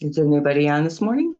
Is anybody on this morning?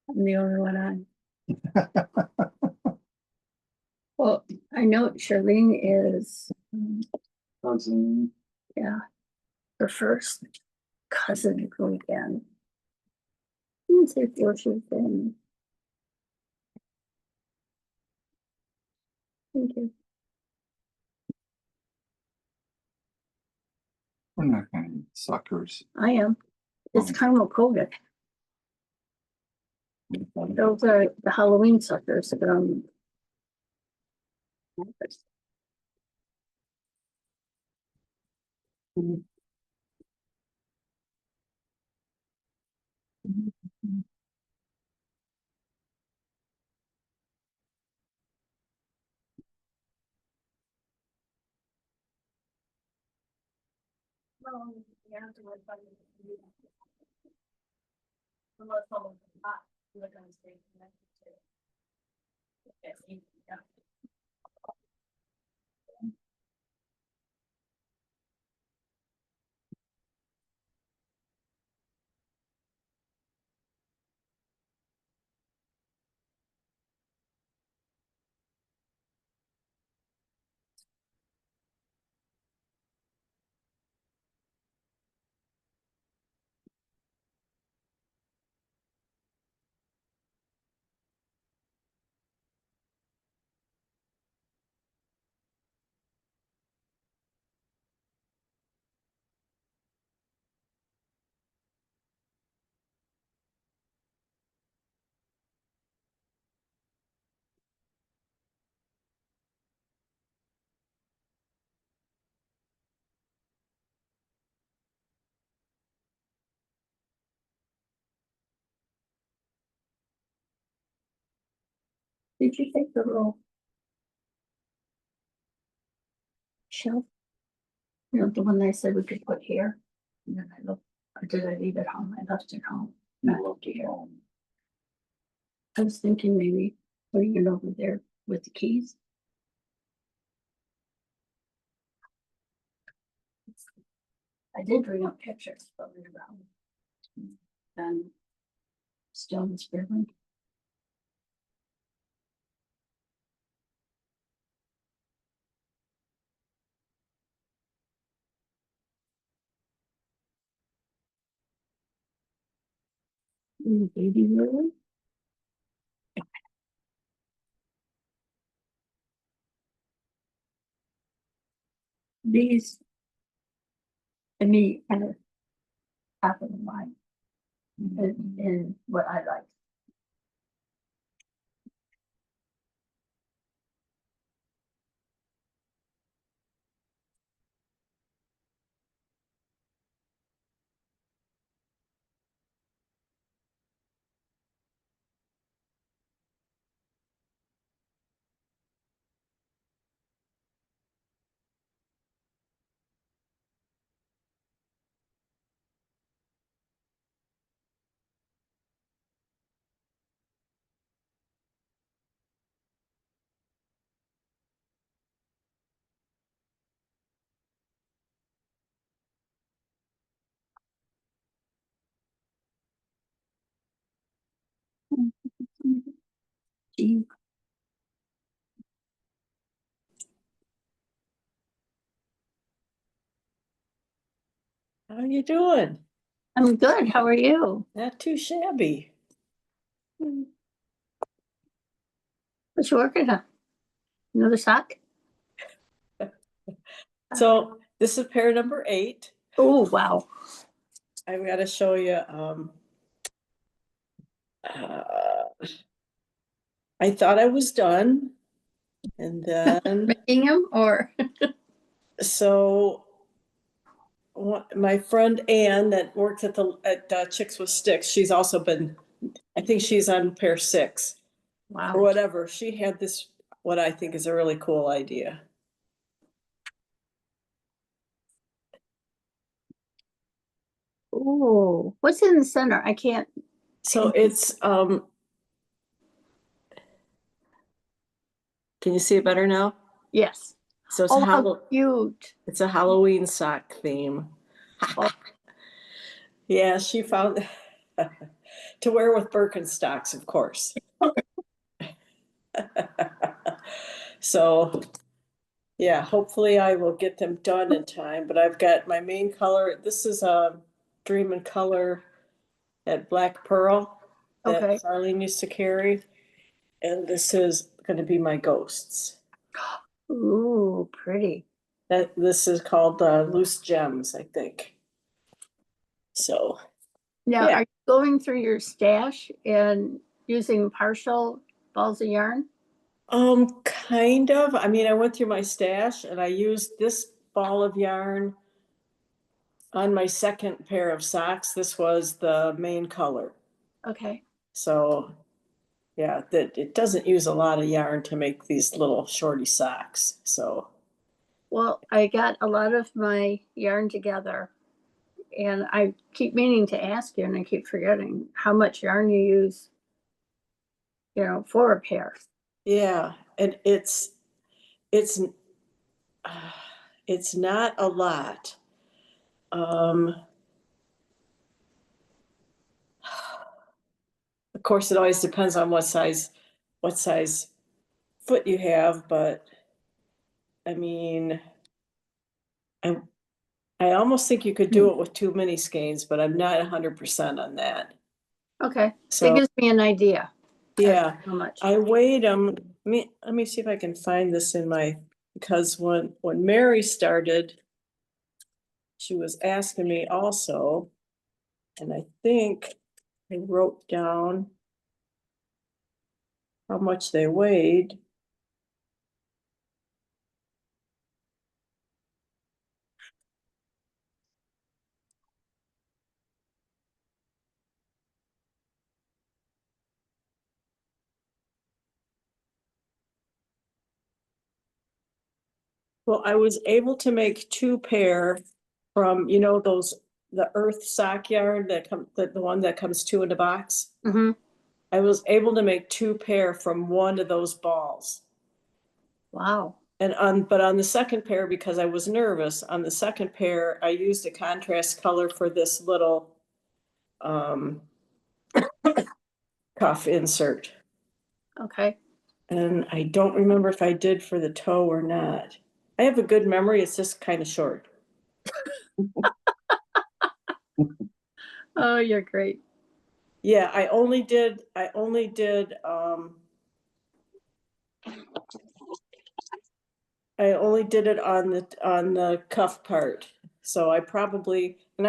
I'm the only one on. Well, I know Charlene is, Cousin, yeah, her first cousin weekend. I didn't say where she's been. Thank you. we're not kind of suckers. I am. It's Carmel Kovic. Those are the Halloween suckers from. Did you take the little shelf? You know, the one that I said we could put here? And then I looked, or did I leave it home? I left it home. I looked here. I was thinking maybe putting it over there with the keys. I did bring up pictures, but we were home. And still in the spare room. In the baby room. These, to me, kind of happen in line in what I like. Gee, How you doing? I'm good. How are you? Not too shabby. What you working on? Another sock? So this is pair number 8. Oh, wow. I've got to show you. I thought I was done, and then Making him or? so my friend Ann that works at Chicks with Sticks. She's also been. I think she's on pair 6 or Wow. whatever. She had this, what I think is a really cool idea. Oh, what's in the center? I can't. So it's Can you see it better now? Yes. So it's Oh, how cute. It's a Halloween sock theme. Oh. Yeah, she found to wear with Birkenstocks, of course. So, yeah, hopefully I will get them done in time, but I've got my main color. This is a Dream in Color at Black Pearl that Okay. Arlene used to carry. And this is going to be my ghosts. Ooh, pretty. This is called Loose Gems, I think. So, Now, yeah. are you going through your stash and using partial balls of yarn? Kind of. I mean, I went through my stash and I used this ball of yarn on my second pair of socks. This was the main color. Okay. So, yeah, that it doesn't use a lot of yarn to make these little shorty socks. So, Well, I got a lot of my yarn together and I keep meaning to ask you and I keep forgetting how much yarn you use, for a pair. yeah, and it's it's not a lot. Of course, it always depends on what size foot you have, but I mean, I I almost think you could do it with 2 mini skeins, but I'm not 100% on that. Okay. So, It gives me an idea. yeah, How much? I weighed them. Let me see if I can find this because when Mary started, she was asking me also, and I think I wrote down how much they weighed. Well, I was able to make 2 pair from, the earth sock yarn the one that comes 2 in a box. Mm-hmm. I was able to make 2 pair from one of those balls. Wow. But on the second pair, because I was nervous, on the second pair, I used a contrast color for this little cuff insert. Okay. And I don't remember if I did for the toe or not. I have a good memory, it's just kind of short. Oh, you're great. Yeah, I only did it on the cuff part. So I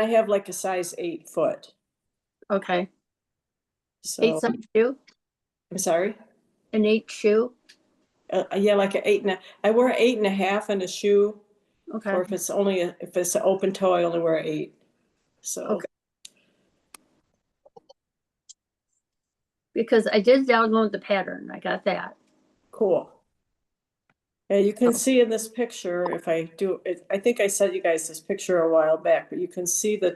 have like a size 8 foot. Okay. So 8 size shoe? I'm sorry. An 8 shoe? Yeah, like an 8 I wear 8.5 in a shoe. Okay. Or if it's an open toe, I only wear 8. So Okay. Because I did download the pattern. I got that. cool. Yeah, you can see in this picture, if I do it, I think I sent you guys this picture a while back, but you can see the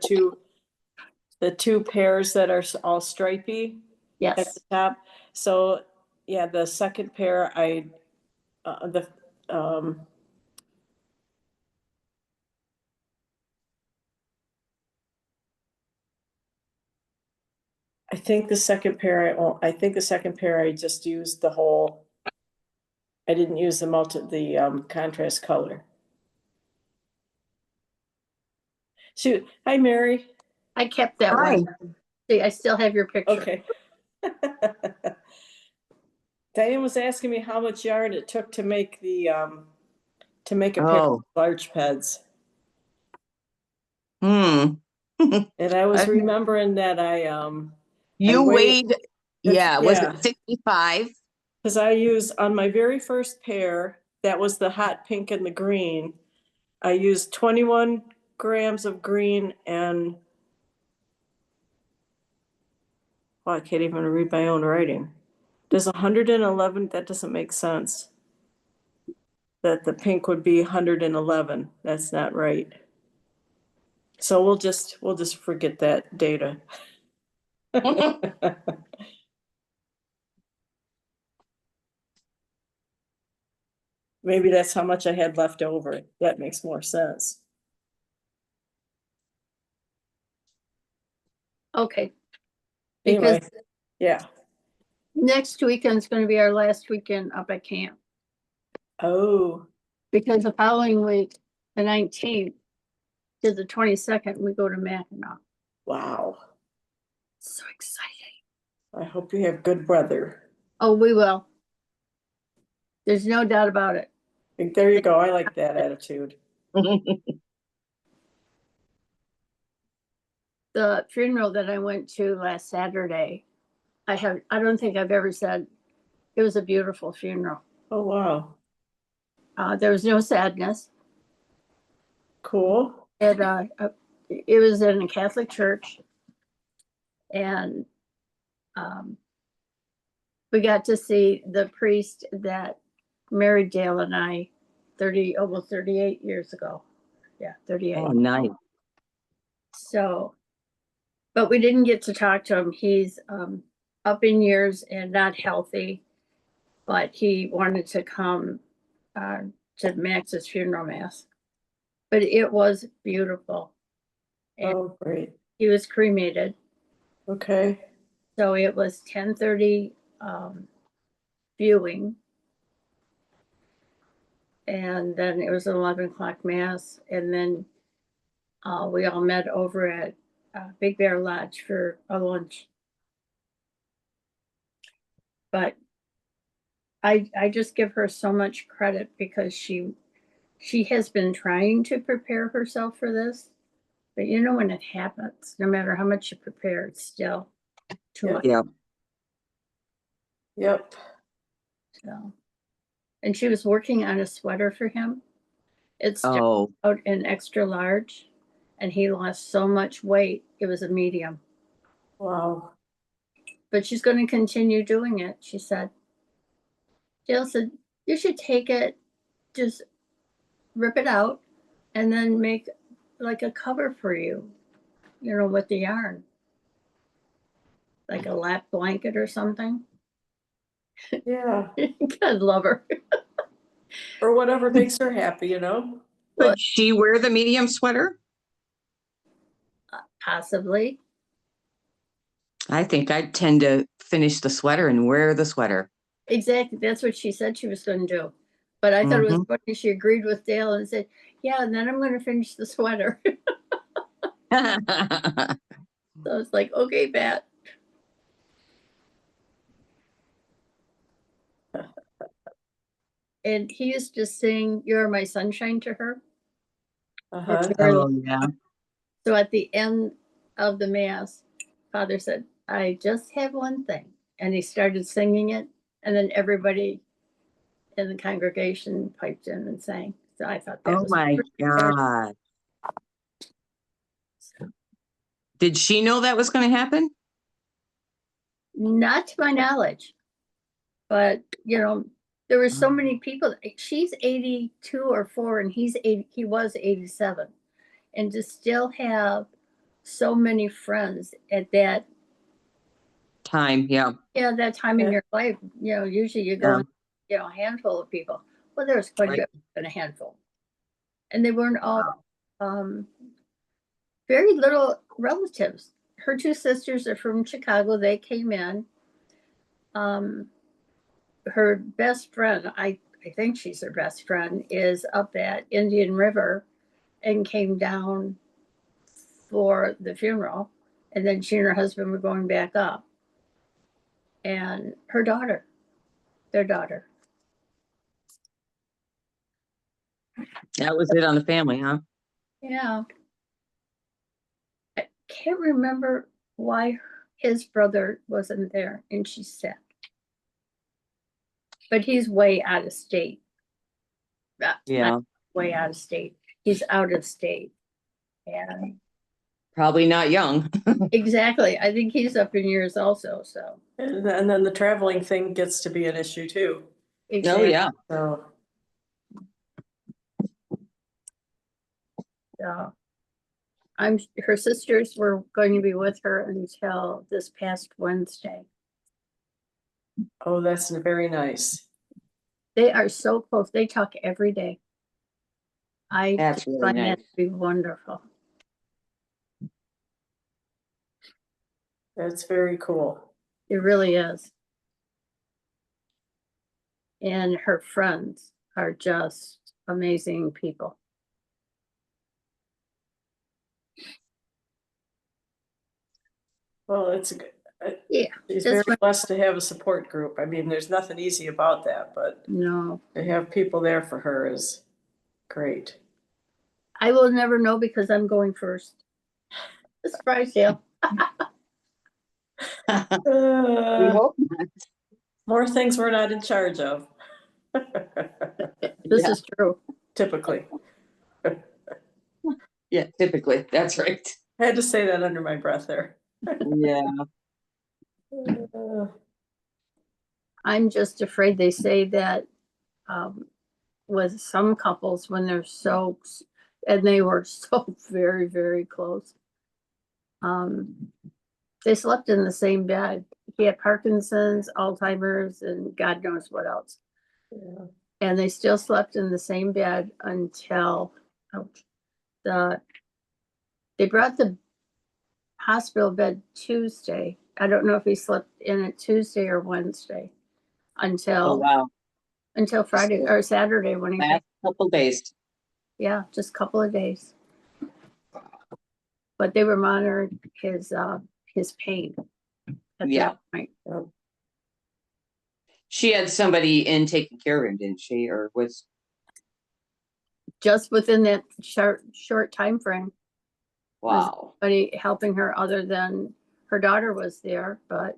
two pairs that are all stripy at Yes. the top. So yeah, the second pair I think the second pair, I just used the whole. I didn't use the contrast color. Shoot, hi, Mary. I kept that Hi. one. See, I still have your picture. Okay. Diane was asking me how much yard it took to make to make a pair of Oh, large pads. hmm. And I was Okay. remembering that You weighed, yeah, was yeah. it 65? Because I used on my very first pair, that was the hot pink and the green. I used 21 grams of green and well, I can't even read my own writing. Does 111, that doesn't make sense. That the pink would be 111. That's not right. So we'll just forget that data. Maybe that's how much I had left over. That makes more sense. Okay. Anyway, Because yeah. next weekend's gonna be our last weekend up at camp. Oh, Because the following week, the 19th to the 22nd, we go to Mackinac. wow. So exciting. I hope you have good weather. Oh, we will. There's no doubt about it. There you go. I like that attitude. The funeral that I went to last Saturday, I don't think I've ever said it was a beautiful funeral. Oh, wow. There was no sadness. Cool. It was in a Catholic church, and we got to see the priest that married Dale and I almost 38 years ago. Yeah, 38. Oh, nice. So, but we didn't get to talk to him. He's up in years and not healthy, but he wanted to come to Max's funeral mass. But it was beautiful. And Oh, great. he was cremated. Okay. So it was 10:30 viewing. And then it was an 11 o'clock mass. And then we all met over at Big Bear Lodge for a lunch. But I just give her so much credit because she has been trying to prepare herself for this. But you know, when it happens, no matter how much you prepare, it's still too Yeah. much. Yeah. Yep. So, and she was working on a sweater for him. It's Oh, out in extra large, and he lost so much weight. It was a medium, Wow. but she's going to continue doing it. She said, Jill said, you should take it, just rip it out, and then make like a cover for you, you know, with the yarn, like a lap blanket or something. Yeah. God love her. Or whatever makes her happy, you know? could she wear the medium sweater? Possibly. I think I'd tend to finish the sweater and wear the sweater. Exactly. That's what she said she was going to do. But I thought it was funny. She agreed with Dale and said, yeah, and then I'm going to finish the sweater. So I was like, okay, Pat. And he used to sing You're My Sunshine to her. Uh-huh. Oh, yeah. So at the end of the mass, Father said, I just have one thing. And he started singing it. And then everybody in the congregation piped in and sang. So I thought that Oh, was my pretty God. Did she know that was going to happen? not to my knowledge. But, you know, there were so many people. She's 82 or 4 and he was 87. And to still have so many friends at that Time, yeah. that time in Yeah. your life, you know, usually you go, Yeah. a handful of people. Well, there was quite a Right. bit than a handful. And they weren't all very little relatives. her two sisters are from Chicago. They came in. Her best friend, I think she's her best friend, is up at Indian River and came down for the funeral. And then she and her husband were going back up. And her daughter, their daughter. That was it on the family, huh? Yeah. I can't remember why his brother wasn't there, and she said. But he's way out of state. Yeah, Way out of state. He's out of state. And probably not young. exactly. I think he's up in years also, so. And then the traveling thing gets to be an issue too, Oh, Exactly. yeah. so. So her sisters were going to be with her until this past Wednesday. Oh, that's very nice. They are so close. They talk every day. I That's just really find that nice. to be wonderful. That's very cool. It really is. And her friends are just amazing people. Well, Yeah, she's just very blessed to have a support group. I mean, there's nothing easy about that, but no, to have people there for her is great. I will never know because I'm going first. Surprise sale. We Uh, hope not. more things we're not in charge of. This Yeah. is true. Typically. Yeah, typically, that's right. I had to say that under my breath there. Yeah. I'm just afraid they say that with some couples when they're so, and they were so very, very close. They slept in the same bed. He had Parkinson's, Alzheimer's, and God knows what else. Yeah. And they still slept in the same bed until they brought the hospital bed Tuesday. I don't know if he slept in it Tuesday or Wednesday Oh, until wow. Friday or Saturday when he Last couple days. yeah, just a couple of days. But they were monitoring his pain at Yeah. that point. She had somebody in taking care of him, didn't she? Or was, Just within that short time frame, wow. nobody helping her other than her daughter was there, but ...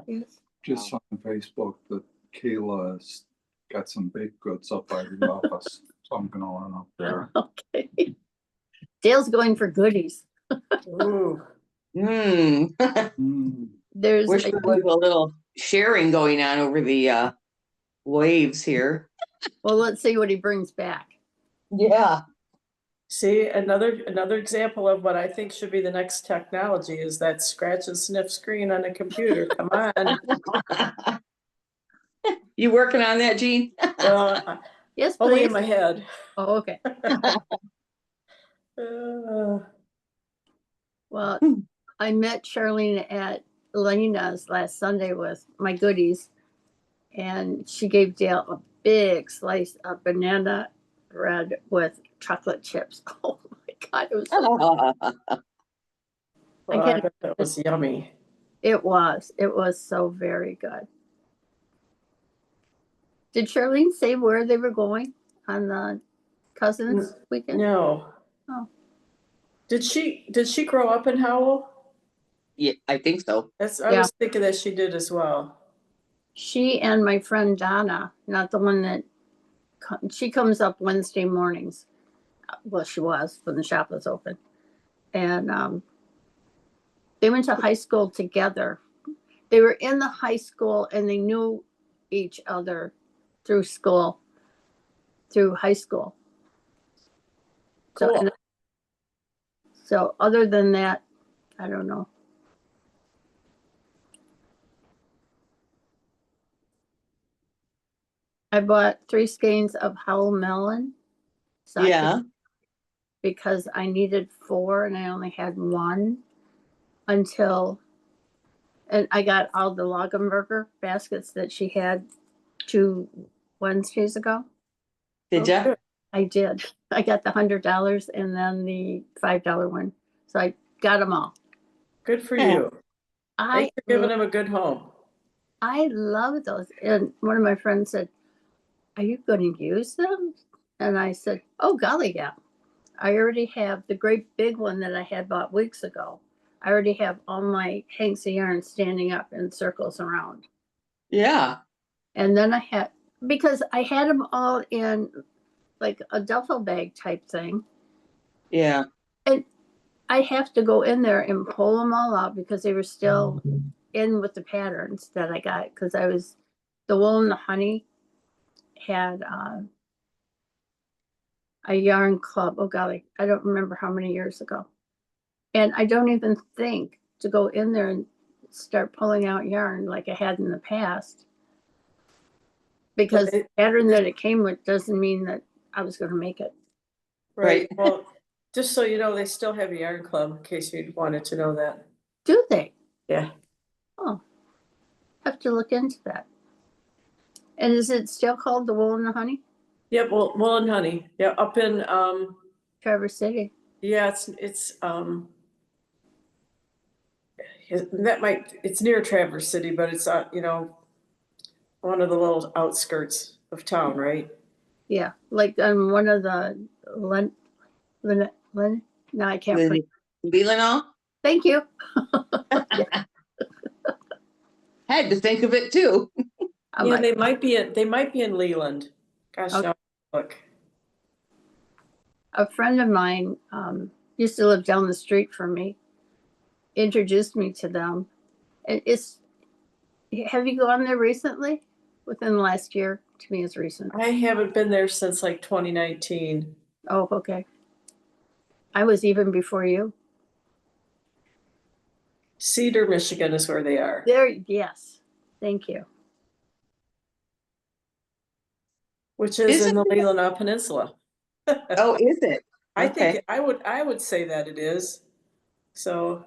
Yes. Just on Facebook that Kayla's got some baked goods up by the office. Something going on up there. Okay. Dale's going for goodies. Ooh. There's Wish there was a little sharing going on over the waves here. well, let's see what he brings back. Yeah. See, another example of what I think should be the next technology is that scratch and sniff screen on a computer. Come on. You working on that, Jean? Well, Yes, only in please. my head. Oh, okay. Uh, Well, I met Charlene at Lena's last Sunday with my goodies, and she gave Dale a big slice of banana bread with chocolate chips. Oh my God, it was so well, I can't- bet that was yummy. It was so very good. Did Charlene say where they were going on the cousins weekend? No. Oh. Did she grow up in Howell? Yeah, I think so. I was thinking that she did as well. She and my friend Donna, not the one that she comes up Wednesday mornings. Well, she was when the shop was open. And they went to high school together. They were in the high school and they knew each other through high school. Cool. So other than that, I don't know. I bought 3 skeins of Howell melon. Yeah. because I needed 4 and I only had 1 until, and I got all the Lagenberger baskets that she had 2 Wednesdays ago. Did Oh, ya? good. I did. I got the $100 and then the $5 one. So I got them all. Good for Yeah. you. I Thanks for giving them a good home. I love those. And one of my friends said, "Are you going to use them?" And I said, "Oh, golly, yeah. I already have the great big one that I had bought weeks ago. I already have all my hanks of yarn standing up in circles around." Yeah. And then I had, because I had them all in like a duffel bag type thing. Yeah. And I have to go in there and pull them all out because they were still in with the patterns that I got. Because the wool and the honey had a yarn club. Oh golly, I don't remember how many years ago. And I don't even think to go in there and start pulling out yarn like I had in the past. Because the pattern that it came with doesn't mean that I was going to make it. Right, well, just so you know, they still have a yarn club, in case you wanted to know that. Do they? Yeah. Oh, have to look into that. And is it still called the Wool and the Honey? Yep, wool and honey. Yeah, up in, Traverse City. yeah, it's near Traverse City, but it's, one of the little outskirts of town, right? Yeah, like on one of the no, I can't. Leelanau? Thank you. Had to think of it too. Yeah, they might be in Leland. Gosh, Okay. now, look. A friend of mine used to live down the street from me, introduced me to them. And have you gone there recently? Within the last year? To me, it's recent. I haven't been there since like 2019. Oh, okay. I was even before you. Cedar, Michigan is where they are. There, yes. Thank you. Which is Is in it? the Leelanau Peninsula. Oh, is it? I Okay. think I would say that it is. So,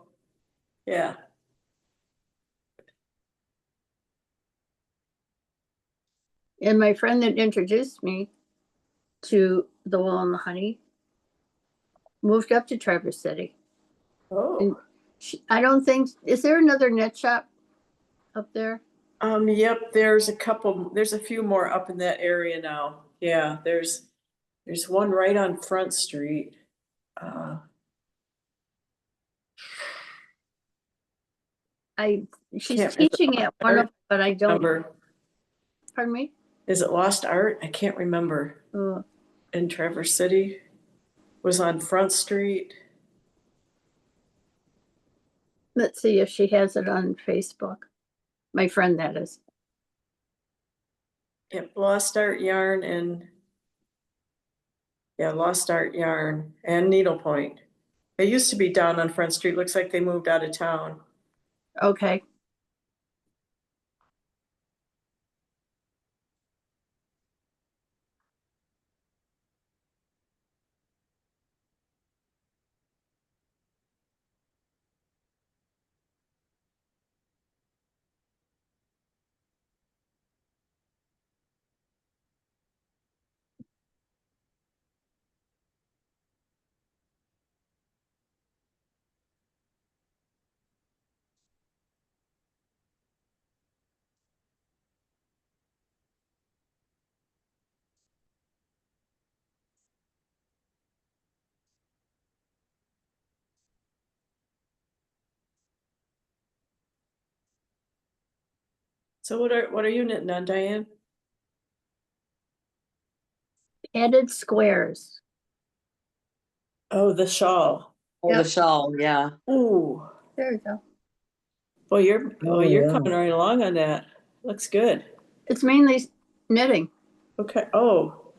yeah. And my friend that introduced me to the Wool and the Honey moved up to Traverse City. Oh, I don't think, is there another knit shop up there? yep, there's a few more up in that area now. Yeah, there's one right on Front Street. She's Can't- teaching at one of them, but I don't, Remember, pardon me? is it Lost Art? I can't remember. In Traverse City, was on Front Street. Let's see if she has it on Facebook. My friend, that is. Yep, Lost Art Yarn and Lost Art Yarn and Needlepoint. They used to be down on Front Street. Looks like they moved out of town. Okay. So what are you knitting on, Diane? Added squares. Oh, the shawl. Oh, Yep. the shawl, yeah. Ooh, There we go. boy, you're yeah. coming right along on that. Looks good. It's mainly knitting. Okay. Oh,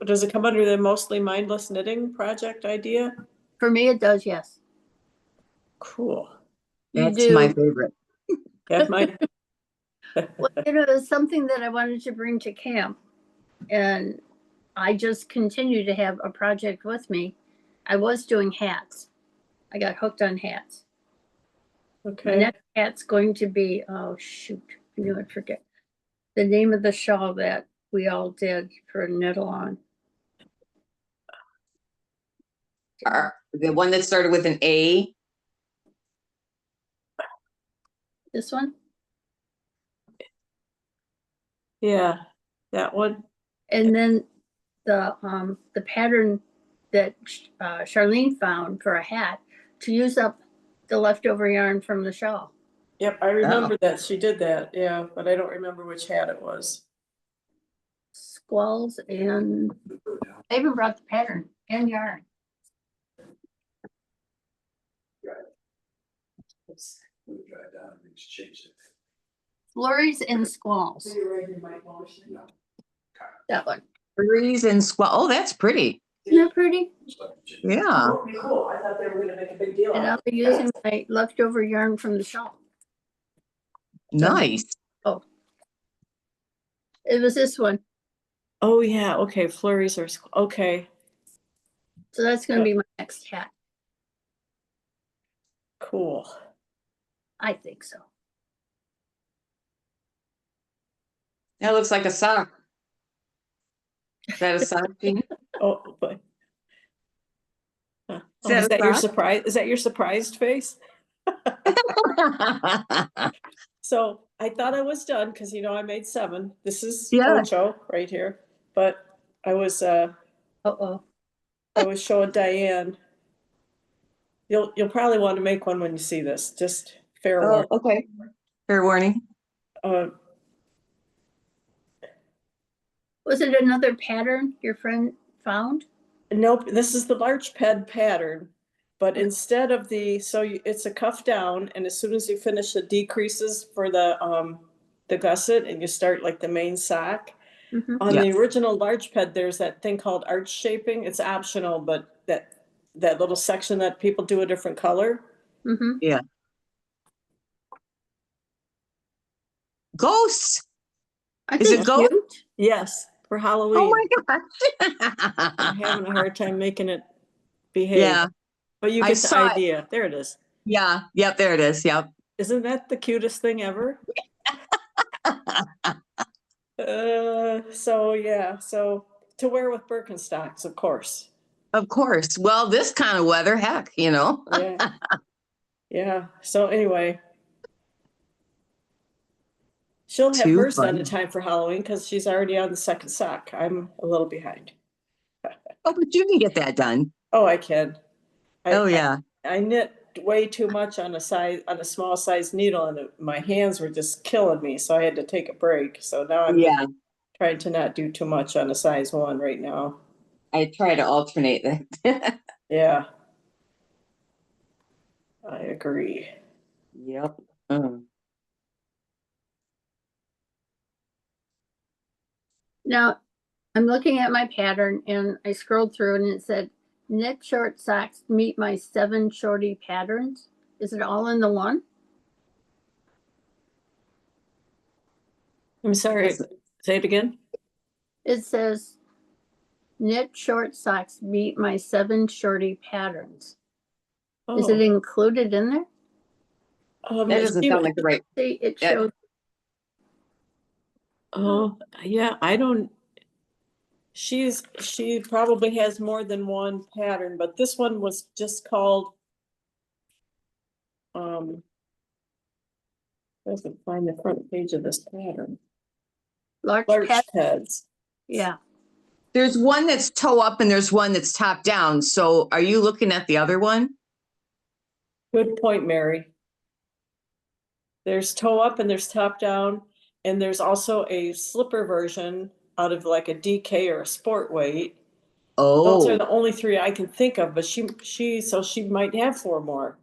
does it come under the mostly mindless knitting project idea? For me, it does, yes. Cool. You That's my do. favorite. Yeah, my Well, it was something that I wanted to bring to camp. And I just continue to have a project with me. I was doing hats. I got hooked on hats. My Okay, next hat's going to be, oh shoot, I knew I'd forget. The name of the shawl that we all did for knit along. The one that started with an A. This one? yeah, that one. And then the pattern that Charlene found for a hat to use up the leftover yarn from the shawl. Yep, I remember that she did that, yeah, but I don't remember which hat it was. Squalls and I even brought the pattern and yarn. Flurries and squalls. That one. Breeze and squall. Oh, that's pretty. Isn't that pretty? Yeah. Cool, I thought they were gonna make a big deal And out I'll be using my leftover yarn from the shawl. Nice. It was this one. Oh, yeah, okay, flurries are, okay, So that's gonna be my next hat. cool. I think so. That looks like a sock. Is that a sock, Jean? Oh, but. Huh. Oh, that is a that your sock? surprise, is that your surprised face? So I thought I was done, cause you know, I made 7. This is Yeah. Ocho right here, but I was Uh-oh. I was showing Diane. You'll probably want to make one when you see this, just fair Oh, warning. okay. Fair warning. Was it another pattern your friend found? Nope, this is the large ped pattern, but instead of it's a cuff down, and as soon as you finish the decreases for the gusset and you start like the main sock, Mhm. on the Yes. original large ped, there's that thing called arch shaping. It's optional, but that little section that people do a different color. Mhm. Yeah. Ghosts. I Is think it goat? cute. Yes, for Oh Halloween. my I'm having a gosh. hard time making it behave. Yeah. But you I get the saw it. idea. There it is. Yeah. Yep. There it is. Yep. Isn't that the cutest thing ever? So yeah, so to wear with Birkenstocks, of course. Of course. Well, this kind of weather, heck, you know. Yeah. Yeah. So anyway. She'll have Too hers done in funny. time for Halloween because she's already on the second sock. I'm a little behind. Oh, but you can get that done. Oh, I can. Oh yeah. I knit way too much on a small size needle, and my hands were just killing me, so I had to take a break. So now I'm Yeah. trying to not do too much on a size 1 right now. I try to alternate that. Yeah. I agree. Yep. Now, I'm looking at my pattern and I scrolled through and it said knit short socks meet my 7 shorty patterns. Is it all in the one? I'm sorry. Say it again. It says knit short socks meet my 7 shorty patterns. Is it included in there? That doesn't sound like the right. See, it Yeah. shows. Oh, yeah, I don't. She probably has more than one pattern, but this one was just called. Doesn't find the front page of this pattern. Large Large pet. pads. Yeah. There's one that's toe up and there's one that's top down. So are you looking at the other one? Good point, Mary. There's toe up and there's top down, and there's also a slipper version out of like a DK or a sport weight. Those are Oh, the only 3 I can think of, but she might have 4 more.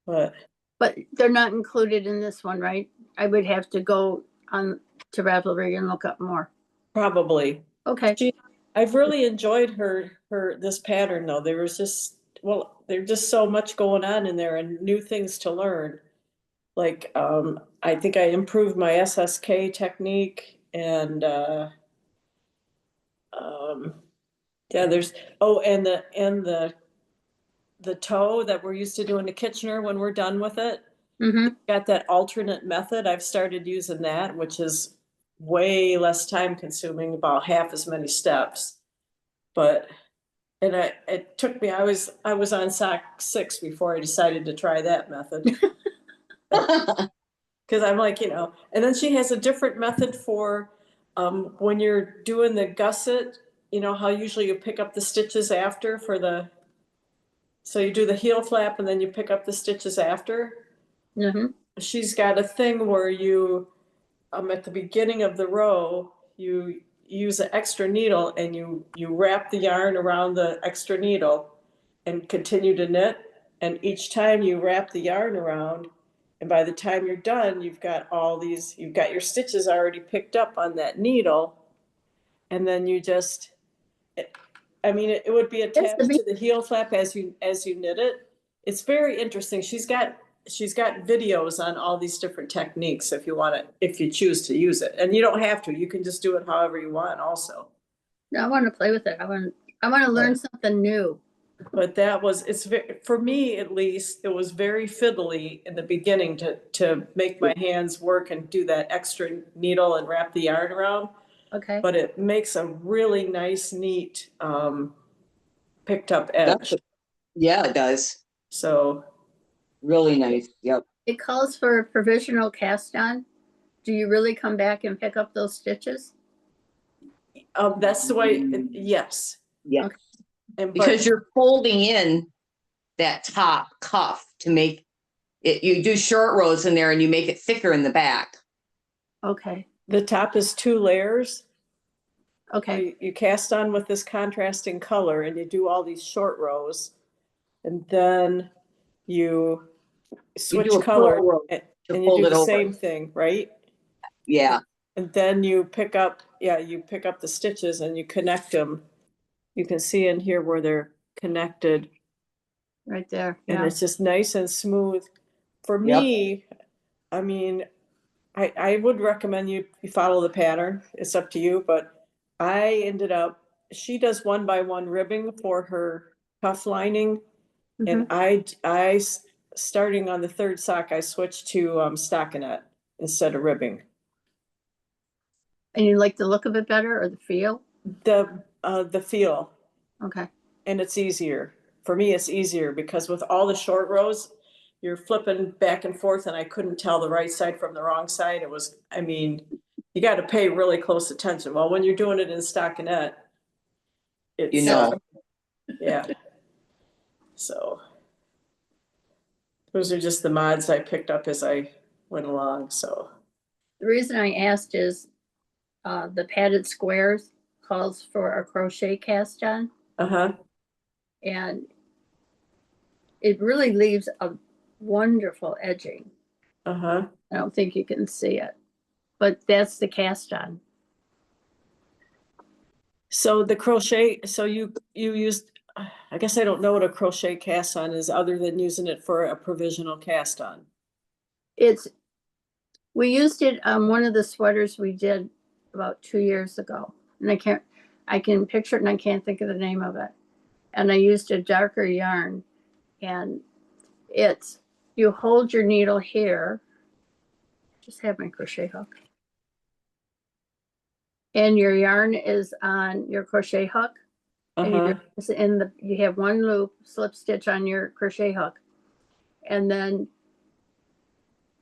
But they're not included in this one, right? I would have to go on to Ravelry and look up more. probably. Okay. I've really enjoyed this pattern though. There's just so much going on in there and new things to learn. Like, I think I improved my SSK technique and Yeah, there's, the toe that we're used to doing to Kitchener when we're done with it. Mm-hmm. Got that alternate method. I've started using that, which is way less time consuming, about half as many steps. But, it took me, I was on sock 6 before I decided to try that method. Cause I'm like, and then she has a different method for, when you're doing the gusset, how usually you pick up the stitches after so you do the heel flap and then you pick up the stitches after. Mm-hmm. She's got a thing where you, at the beginning of the row, you use an extra needle and you wrap the yarn around the extra needle and continue to knit. And each time you wrap the yarn around, and by the time you're done, you've got your stitches already picked up on that needle. And then you just, it would be attached to the heel flap as you knit it. It's very interesting. She's got videos on all these different techniques if you choose to use it. And you don't have to, you can just do it however you want also. I want to play with it. I want to learn something new. But for me at least, it was very fiddly in the beginning to make my hands work and do that extra needle and wrap the yarn around. Okay. But it makes a really nice, neat, picked up edge. Yeah, it does. So, Really nice. Yep. It calls for a provisional cast on. Do you really come back and pick up those stitches? that's the way, yes. Yeah. Okay. Because you're folding in that top cuff to make it, you do short rows in there and you make it thicker in the back. Okay. The top is 2 layers. Okay. You cast on with this contrasting color and you do all these short rows. And then you switch do a color full row and to you fold do it the over. same thing, right? Yeah. And then you pick up the stitches and you connect them. You can see in here where they're connected. Right there. And Yeah. it's just nice and smooth. For me, I would recommend you follow the pattern. It's up to you, but she does 1x1 ribbing for her cuff lining. And starting on the 3rd sock, I switched to stockinette instead of ribbing. And you like the look of it better or the feel? The feel, Okay. and it's easier. For me, it's easier because with all the short rows, you're flipping back and forth and I couldn't tell the right side from the wrong side. You got to pay really close attention. Well, when you're doing it in stockinette, it's, yeah. So those are just the mods I picked up as I went along, so. The reason I asked is the padded squares calls for a crochet cast on. Uh-huh. And it really leaves a wonderful edging. Uh-huh. I don't think you can see it, but that's the cast on. So the crochet, so you used, I guess I don't know what a crochet cast on is other than using it for a provisional cast on. We used it on one of the sweaters we did about 2 years ago. And I can picture it and I can't think of the name of it. And I used a darker yarn, and you hold your needle here. Just have my crochet hook. And your yarn is on your crochet hook. Uh-huh. And you have one loop slip stitch on your crochet hook. And then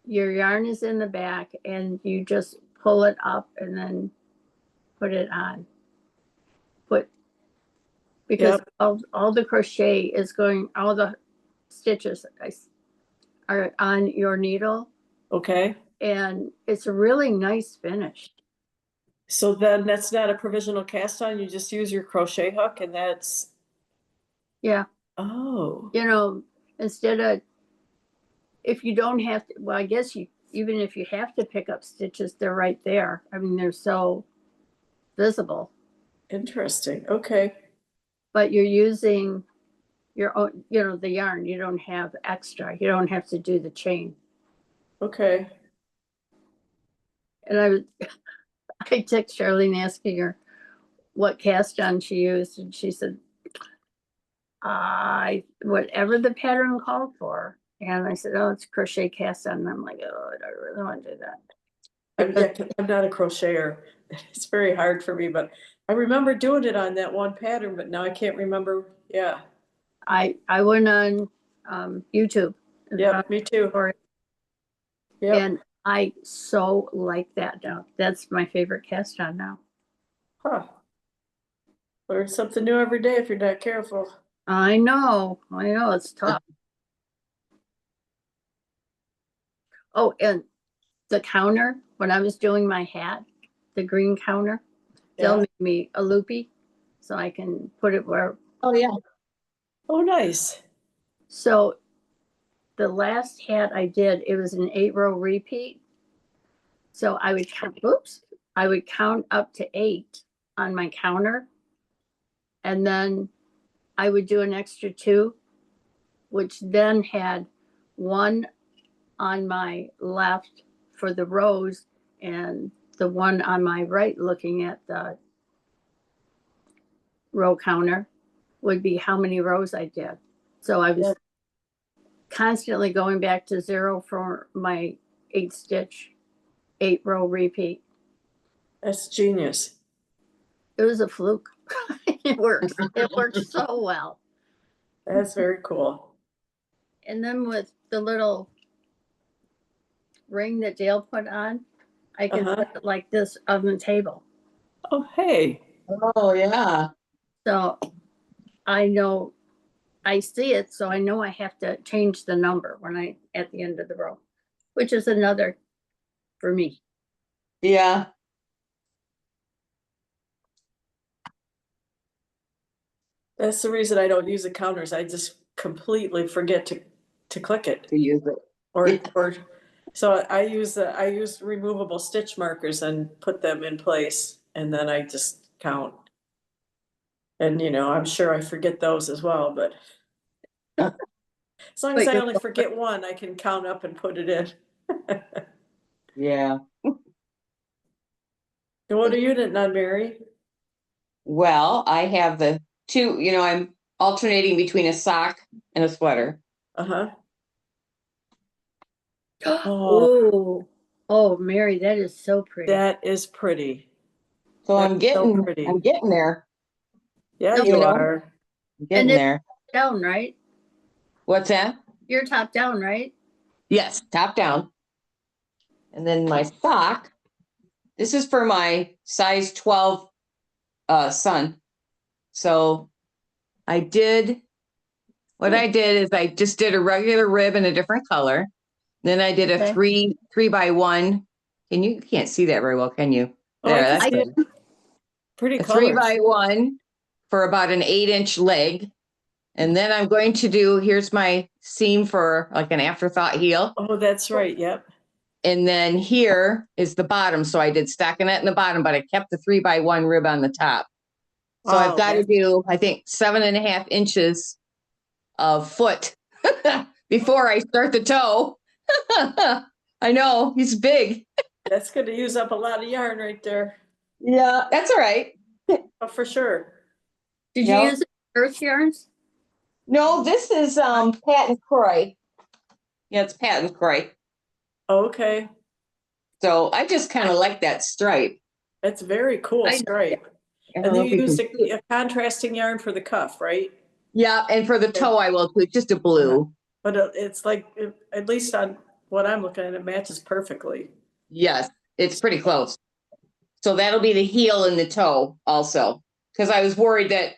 your yarn is in the back and you just pull it up and then put it on. Because all the crochet is all the stitches are on your needle. Okay. And it's a really nice finish. So then that's not a provisional cast on, you just use your crochet hook and that's. Yeah. Oh. Instead of, if you don't have to, well, I guess even if you have to pick up stitches, they're right there. They're so visible. Interesting. Okay. But you're using your own, the yarn. You don't have extra. You don't have to do the chain. Okay. And I text Charlene asking her, what cast on she used, and she said, whatever the pattern called for. And I said, oh, it's crochet cast on. And I'm like, oh, I don't really want to do that. I'm not a crocheter. It's very hard for me, but I remember doing it on that one pattern, but now I can't remember. Yeah, I went on YouTube. and yeah, found me too. for it, Yeah, And I so like that now. That's my favorite cast on now. huh. Learn something new every day if you're not careful. I know, it's tough. Oh, and the counter, when I was doing my hat, the green counter, they'll Yeah. make me a loopy so I can put it where. Oh, yeah. Oh, nice. So the last hat I did, it was an 8-row repeat. So I would count up to 8 on my counter. And then I would do an extra 2, which then had 1 on my left for the rows and the 1 on my right looking at the row counter would be how many rows I did. So I was Yeah. constantly going back to 0 for my 8-stitch, 8-row repeat. That's genius. It was a fluke. It works. It works so well. That's very cool. And then with the little ring that Dale put on, I can Uh-huh. put it like this on the table. Oh, hey. Oh, yeah. So I know, I see it, so I know I have to change the number when I, at the end of the row, which is another for me. Yeah. That's the reason I don't use the counters. I just completely forget to click it. To use it. Or, Yeah. or, so I use removable stitch markers and put them in place, and then I just count. And, I'm sure I forget those as well, but as long as But I you're- only forget one, I can count up and put it in. Yeah. And what are you doing, Mary? Well, I have the 2, I'm alternating between a sock and a sweater. Uh-huh. Oh, Mary, that is so pretty. That is pretty. So That's I'm so pretty. getting there. Yeah, No, you you know. are. I'm getting And it- there. Down, right? What's that? You're top down, right? Yes, top down. And then my sock. This is for my size 12 son. So I did I just did a regular rib in a different color. Then I did a Okay. 3x1. You can't see that very well, can you? Oh, I There, can that's see good. it. Pretty A colors. 3x1 for about an 8-inch leg. And then I'm going to do, here's my seam for like an afterthought heel. Oh, that's right. Yep. And then here is the bottom. So I did stockinette in the bottom, but I kept the 3x1 rib on the top. So Wow, I've got to that's- do, I think, 7.5 inches of foot before I start the toe. I know, he's big. That's going to use up a lot of yarn right there. Yeah, that's all right. Oh, for sure. Did No. you use earth yarns? No, this is patent Croy. Yeah, it's patent Croy. Okay. So I just kind of like that stripe. That's very cool I know. stripe. I don't And know then if you you used can see it. a contrasting yarn for the cuff, right? Yeah, and for the toe I will too, just a blue. But it's like, at least on what I'm looking at, it matches perfectly. Yes, it's pretty close. So that'll be the heel and the toe also. Because I was worried that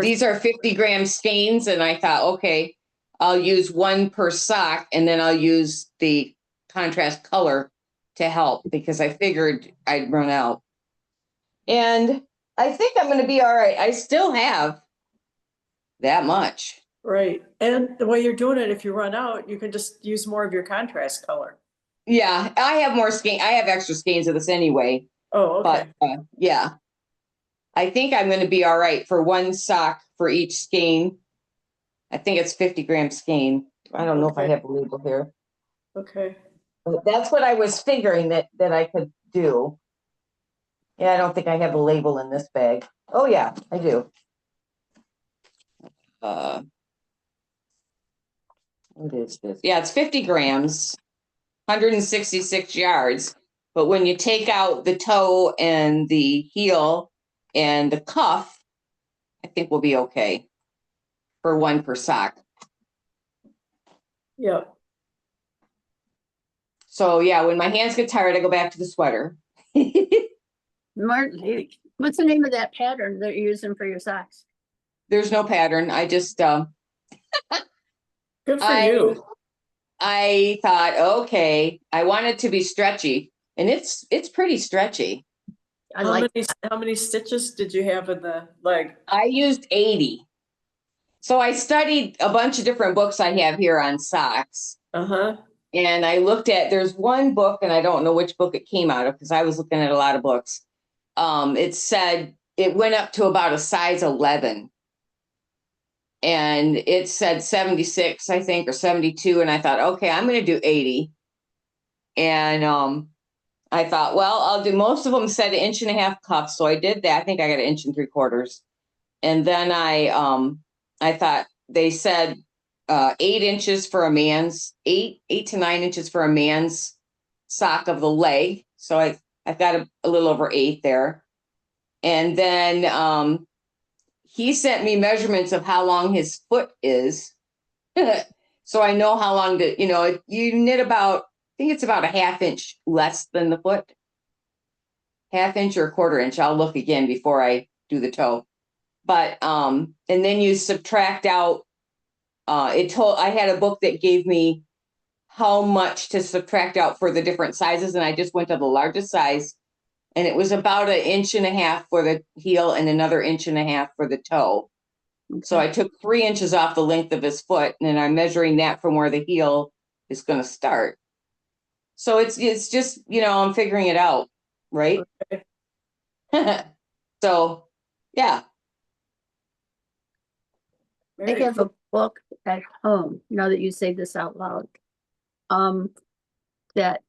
these are 50-gram skeins, and I thought, okay, I'll use 1 per sock, and then I'll use the contrast color to help because I figured I'd run out. And I think I'm going to be all right. I still have that much. Right. And the way you're doing it, if you run out, you can just use more of your contrast color. Yeah, I have more skein. I have extra skeins of this anyway. Oh, okay. But yeah, I think I'm going to be all right for 1 sock for each skein. I think it's 50-gram skein. I don't know if I Okay. have a label here. Okay. But that's what I was figuring that I could do. Yeah, I don't think I have a label in this bag. Oh, yeah, I do. What is this? Yeah, it's 50 grams, 166 yards. But when you take out the toe and the heel and the cuff, I think we'll be okay for 1 per sock. Yep. So yeah, when my hands get tired, I go back to the sweater. Martin, what's the name of that pattern that you're using for your socks? There's no pattern. I just, Good for you. I thought, okay, I want it to be stretchy, and it's pretty stretchy. I like, How many stitches did you have in the leg? I used 80. So I studied a bunch of different books I have here on socks. Uh-huh. And I looked at, there's one book, and I don't know which book it came out of because I was looking at a lot of books. It said it went up to about a size 11. And it said 76, I think, or 72. And I thought, okay, I'm going to do 80. And I thought, well, I'll do, most of them said 1.5 inch cuffs. So I did that. I think I got 1 3/4. And then I thought they said 8 inches for a man's, 8 to 9 inches for a man's sock of the leg. So I've got a little over 8 there. And then he sent me measurements of how long his foot is. So I know how long to, you knit about, I think it's about a 1/2 inch less than the foot. 1/2 inch or 1/4 inch. I'll look again before I do the toe. But, and then you subtract out, I had a book that gave me how much to subtract out for the different sizes. And I just went to the largest size, and it was about 1.5 inches for the heel and another 1.5 inches for the toe. So I took 3 inches off the length of his foot, and then I'm measuring that from where the heel is going to start. So it's just, I'm figuring it out, right? Okay. So, yeah. I Very have a book at home, now that you say this out loud. That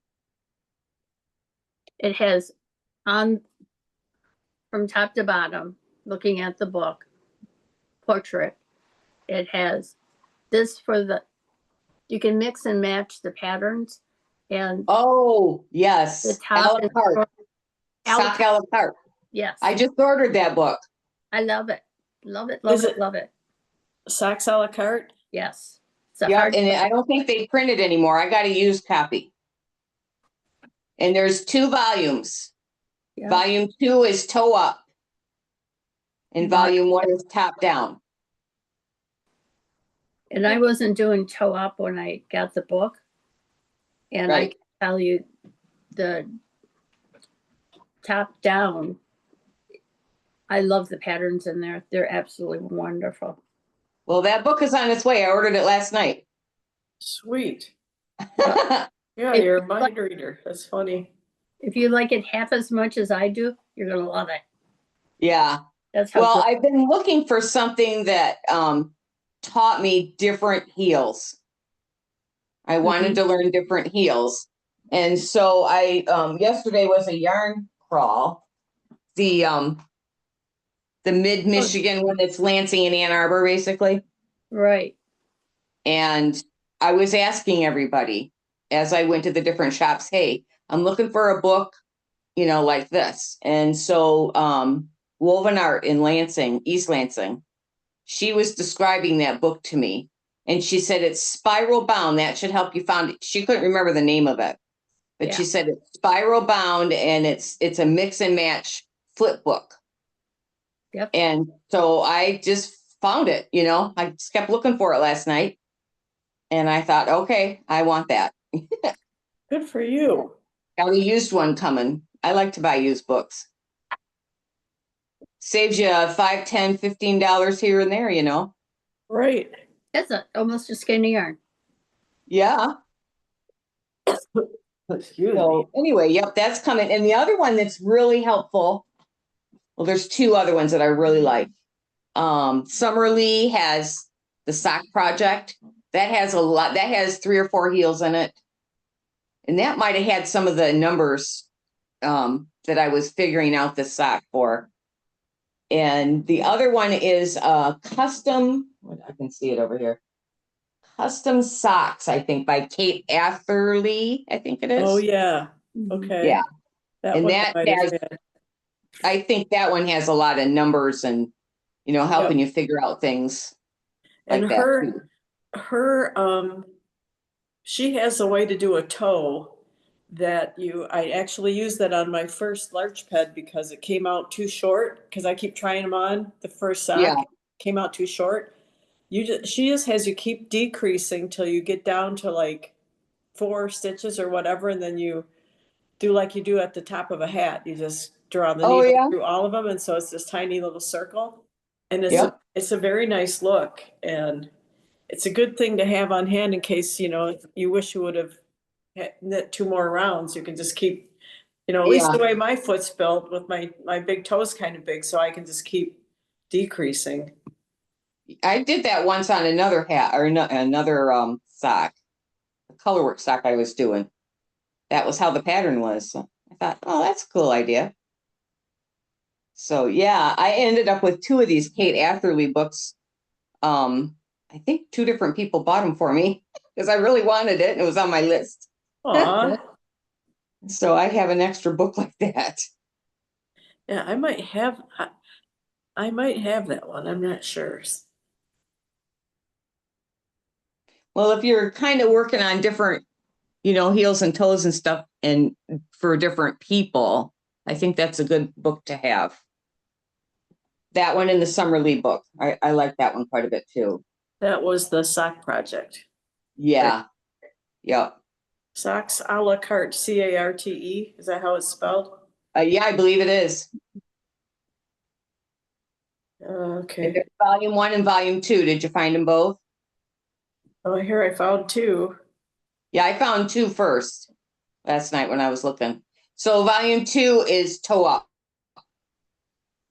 it has on, from top to bottom, looking at the book, portrait. It has this for you can mix and match the patterns and Oh, the yes. A top. la carte. Sock a la carte. Yes, I just ordered that book. I love it. Love it, love Is it, it- love it. Socks a la carte? Yes. It's a Yeah, hard, and I don't think they print it anymore. I got a used copy. And there's 2 volumes. yeah. Volume 2 is toe up. And Right. volume 1 is top down. And I wasn't doing toe up when I got the book. And I Right. can tell you, the top down, I love the patterns in there. They're absolutely wonderful. Well, that book is on its way. I ordered it last night. Sweet. Yeah. Yeah, It- you're a mind reader. That's funny. If you like it half as much as I do, you're gonna love it. That's how Well, good. I've been looking for something that taught me different heels. I wanted to learn different heels. And so I yesterday was a yarn crawl. The mid-Michigan one that's Lansing and Ann Arbor, basically. Right. And I was asking everybody as I went to the different shops, hey, I'm looking for a book, like this. And so Woven Art in Lansing, East Lansing, she was describing that book to me. And she said, it's spiral bound. That should help you find it. She couldn't remember the name of it. But she said it's spiral bound, and it's a mix and match flip book. Yep. And so I just found it, I just kept looking for it last night. And I thought, okay, I want that. Good for you. Got a used one coming. I like to buy used books. Saves you $5, $10, $15 here and there, Right. That's almost a skein of yarn. Yeah. Excuse me. So anyway, yep, that's coming. And the other one that's really helpful, well, there's 2 other ones that I really like. Summer Lee has the Sock Project. That has a lot, that has 3 or 4 heels in it. And that might have had some of the numbers that I was figuring out the sock for. And the other one is custom, I can see it over here. Custom Socks, I think, by Kate Atherley, I think it is. Oh, yeah, Mhm. okay. Yeah. That And one that might have has- had. I think that one has a lot of numbers and, helping you figure out things like And that. too. her, she has a way to do a toe that I actually used that on my first large ped because it came out too short, because I keep trying them on, the first Yeah. sock came out too short. She just has you keep decreasing till you get down to like 4 stitches or whatever, and then you do like you do at the top of a hat. You just draw the Oh, needle yeah. through all of them, and so it's this tiny little circle. And Yep. it's a very nice look, and it's a good thing to have on hand in case, you wish you would have knit 2 more rounds. You can just keep, at least the Yeah. way my foot's built with my big toes kind of big, so I can just keep decreasing. I did that once on another hat or another sock, a colorwork sock I was doing. That was how the pattern was. So I thought, oh, that's a cool idea. So yeah, I ended up with 2 of these Kate Atherley books. I think 2 different people bought them for me because I really wanted it and it was on my list. Aw, So I have an extra book like that. yeah, I might have that one. I'm not sure. Well, if you're kind of working on different, heels and toes and stuff and for different people, I think that's a good book to have. That one and the Summerlee book. I like that one quite a bit too. That was the sock project. Yeah. Yep. Socks a la carte, CARTE. Is that how it's spelled? Yeah, I believe it is. Okay. There's volume 1 and volume 2. Did you find them both? Oh, here I found 2. Yeah, I found 2 first last night when I was looking. So volume 2 is toe up.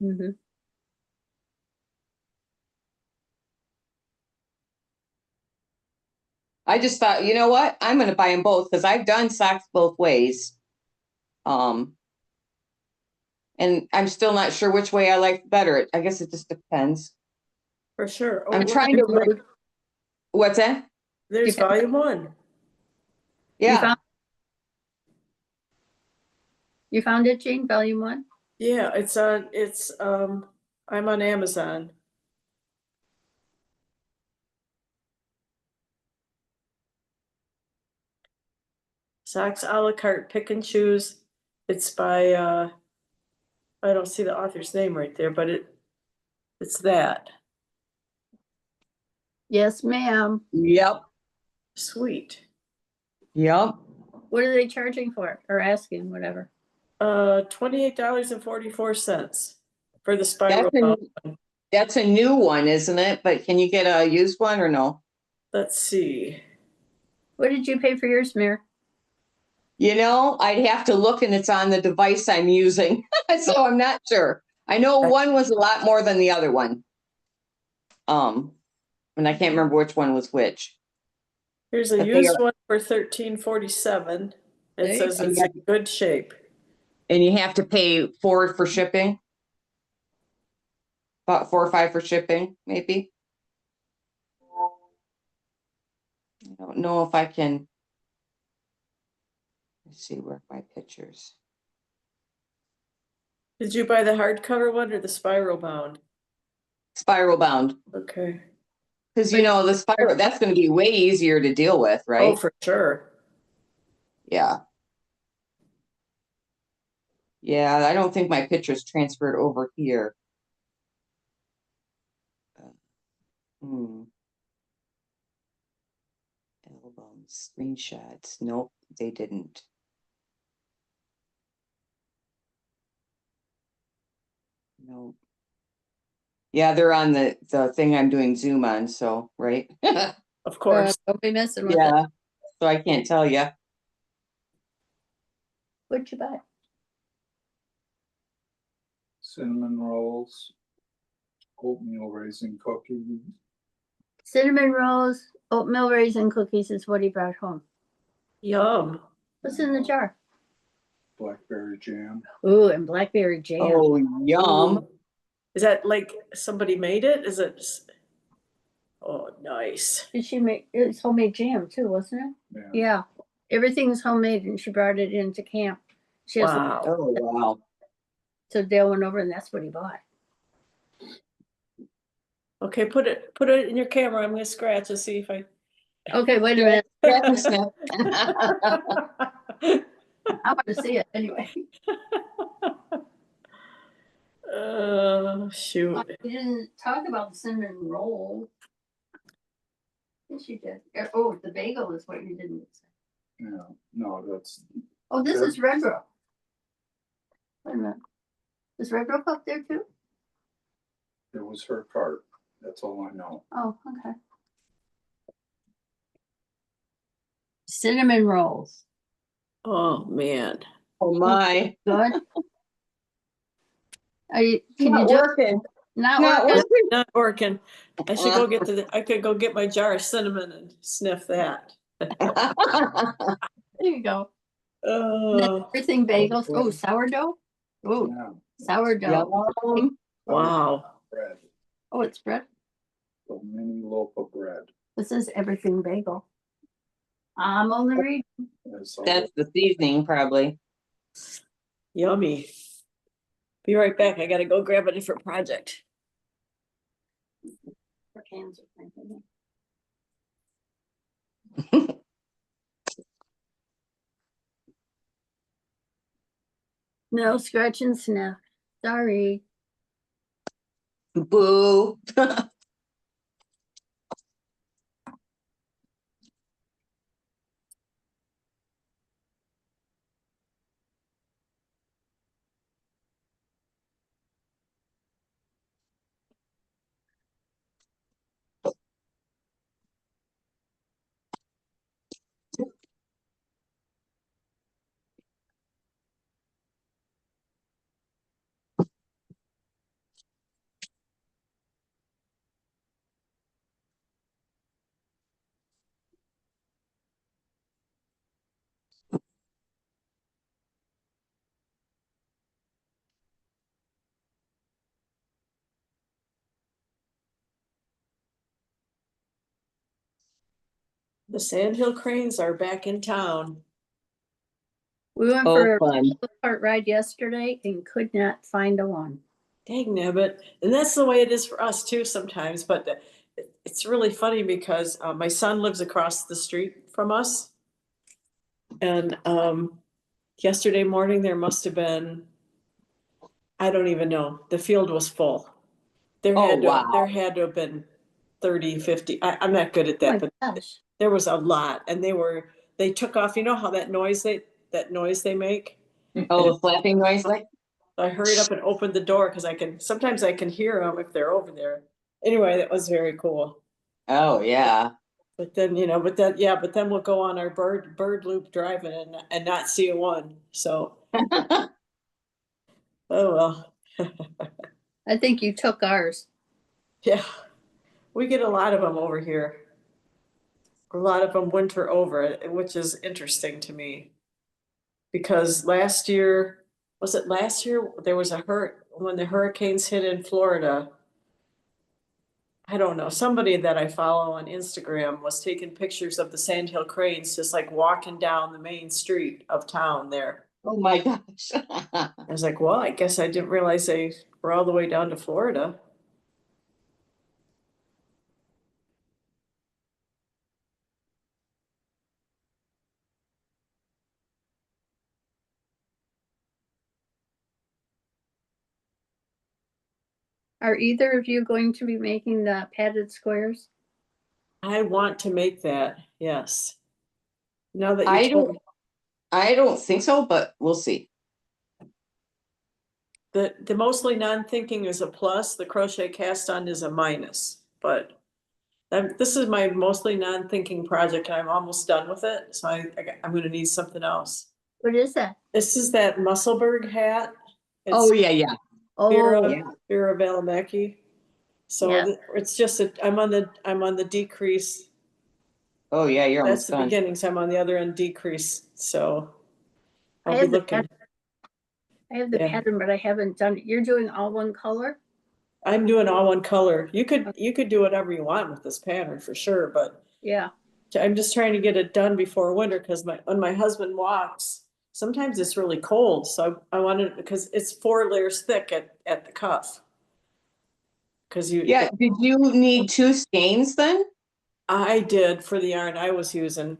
Mhm. I just thought, you know what? I'm going to buy them both because I've done socks both ways. And I'm still not sure which way I like better. I guess it just depends. For sure. Oh, I'm look, trying to. What's that? there's volume 1. Yeah. You found it, Jean, volume 1? Yeah, I'm on Amazon. Socks a la carte, pick and choose. It's by, I don't see the author's name right there, but it's that. Yes, ma'am. Yep. Sweet. Yep. What are they charging for or asking, whatever? $28.44 for the spiral bound. That's a new one, isn't it? But can you get a used one or no? Let's see. What did you pay for yours, Mir? I'd have to look and it's on the device I'm using. So I'm not sure. I know one was a lot more than the other one. And I can't remember which one was which. Here's a But they used are- one for $13.47. There It you says go. it's in good shape. And you have to pay for shipping. About $4 or $5 for shipping, maybe. I don't know if I can. Let's see, where are my pictures? Did you buy the hardcover one or the spiral bound? Spiral bound. Okay. Because the spiral, that's going to be way easier to deal with, Oh, right? for sure. Yeah. Yeah, I don't think my pictures transferred over here. Album screenshots. Nope, they didn't. Nope. Yeah, they're on the thing I'm doing Zoom on, so right. Of course. Don't be messing with it. Yeah. So I can't tell you. What'd you buy? Cinnamon rolls, oatmeal raisin cookies. Cinnamon rolls, oatmeal raisin cookies is what he brought home. Yum. What's in the jar? Blackberry blackberry jam. Ooh, and blackberry jam. Oh, yum. Ooh. Is that like somebody made it? Is it? Oh, nice. Did she make, it's homemade jam too, wasn't it? Yeah. Yeah, everything's homemade and she brought it into camp. She has, Wow. Oh, wow. so Dale went over and that's what he bought. Okay, put it in your camera. I'm gonna scratch and see if I. Okay, wait a minute. Scratch and sniff. I want to see it anyway. Shoot. We didn't talk about the cinnamon roll. Yes, you did. Oh, the bagel is what you didn't say. Yeah, no, that's, Oh, this Sure. is Red Rock. Wait a minute. Is Red Rock up there too? it was her cart. That's all I know. Oh, okay. Cinnamon rolls. Oh, man. Oh, my. Good. Are you, can you Not do it? working. Not Not working? working. Not working. I should go get I could go get my jar of cinnamon and sniff that. There you go. Oh, Everything bagels. Oh, sourdough. Oh, Yeah, sourdough. Yum. wow. bread, Oh, it's bread. a mini loaf of bread. This is everything bagel. I'm only reading. That's all. That's the seasoning, probably. Yummy. Be right back. I gotta go grab a different project. Cans of things. No scratch and sniff. Sorry. Boo. The Sandhill Cranes are back in town. We went Oh, for a fun. cart ride yesterday and could not find a one. Dang nabbit. And that's the way it is for us too sometimes, but it's really funny because my son lives across the street from us. And yesterday morning, there must have been, I don't even know, the field was full. There Oh, had to, wow. there had to have been 30, 50. I'm not good at Oh that, my but gosh. there was a lot and they took off, you know how that noise they make? Oh, the flapping noise, like, I hurried up and opened the door because sometimes I can hear them if they're over there. Anyway, that was very cool. oh, yeah. But then, but then we'll go on our bird loop driving and not see a one. So, oh well. I think you took ours. Yeah, we get a lot of them over here. A lot of them winter over, which is interesting to me. Because last year, was it last year? There was when the hurricanes hit in Florida. I don't know, somebody that I follow on Instagram was taking pictures of the Sandhill Cranes just like walking down the main street of town there. Oh, my gosh. I was like, well, I guess I didn't realize they were all the way down to Florida. Are either of you going to be making the padded squares? I want to make that, yes. Now that I you told don't, me, I don't think so, but we'll see. the mostly non-thinking is a plus, the crochet cast on is a minus, but this is my mostly non-thinking project. I'm almost done with it, so I'm gonna need something else. What is that? This is that Musselburgh hat. Oh, It's yeah, yeah. Oh, Vera Valimaki. So Yeah. it's just I'm on the decrease. Oh, yeah, you're That's almost the done. beginning, so I'm on the other end decrease, so I I'll be have the looking. I have the Yeah. pattern, but I haven't done it. You're doing all one color? I'm doing all one color. You could do whatever you want with this pattern for sure, but Yeah, I'm just trying to get it done before winter, because when my husband walks, sometimes it's really cold, so I wanted, because it's 4 layers thick at the cuff. Cause Yeah, did you need 2 skeins then? I did for the yarn I was using.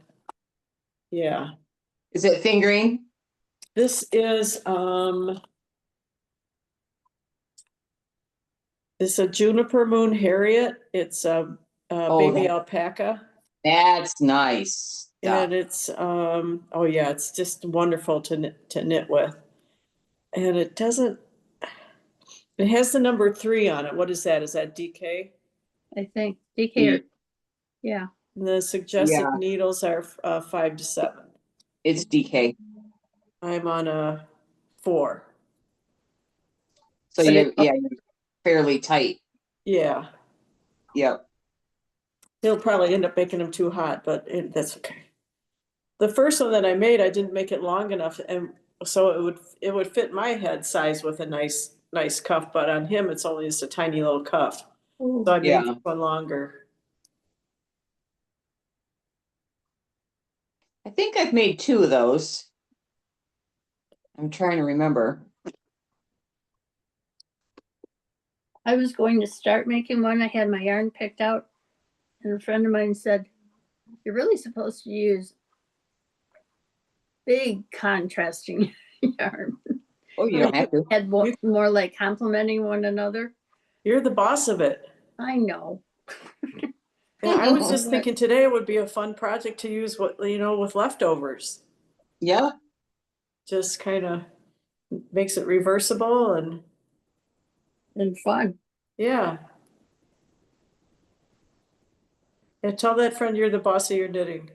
Yeah, Is it fingering? this is, it's a Juniper Moon Harriet. It's a Oh, baby alpaca. that's nice. Yeah, And it's, oh yeah, it's just wonderful to knit with. And it doesn't, it has the number 3 on it. What is that? Is that DK? I think DK, yeah, And the suggested Yeah. needles are 5 to 7. it's DK. I'm on a 4. So But you're fairly tight. Yeah, Yep. he'll probably end up making them too hot, but that's okay. The first one that I made, I didn't make it long enough, and so it would fit my head size with a nice cuff, but on him, it's only just a tiny little cuff. So I made Yeah. this one longer. I think I've made 2 of those. I'm trying to remember. I was going to start making one. I had my yarn picked out, and a friend of mine said, "You're really supposed to use big contrasting yarn." Oh, you don't have to. Had more like complementing one another. You're the boss of it. I know. Yeah, I was just thinking today it would be a fun project to use with leftovers. Yeah. Just kind of makes it reversible and And fun. yeah. And tell that friend you're the boss of your knitting.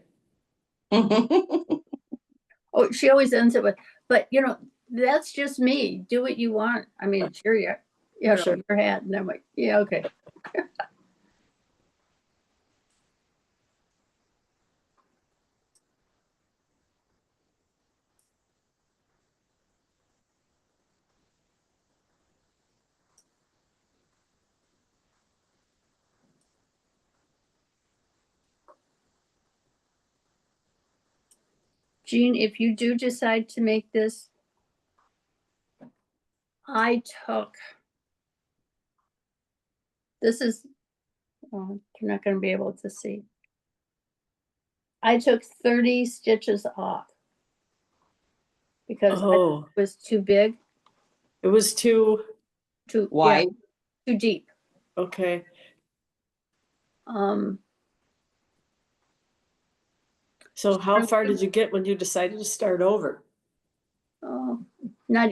Oh, she always ends it with, but that's just me. Do what you want. I mean, sure, Sure. your hat. And I'm like, yeah, okay. Jean, if you do decide to make this, this is, you're not going to be able to see. I took 30 stitches off because Oh, it was too big, it was too, too Wide. too deep. okay. So how far did you get when you decided to start over? Oh, not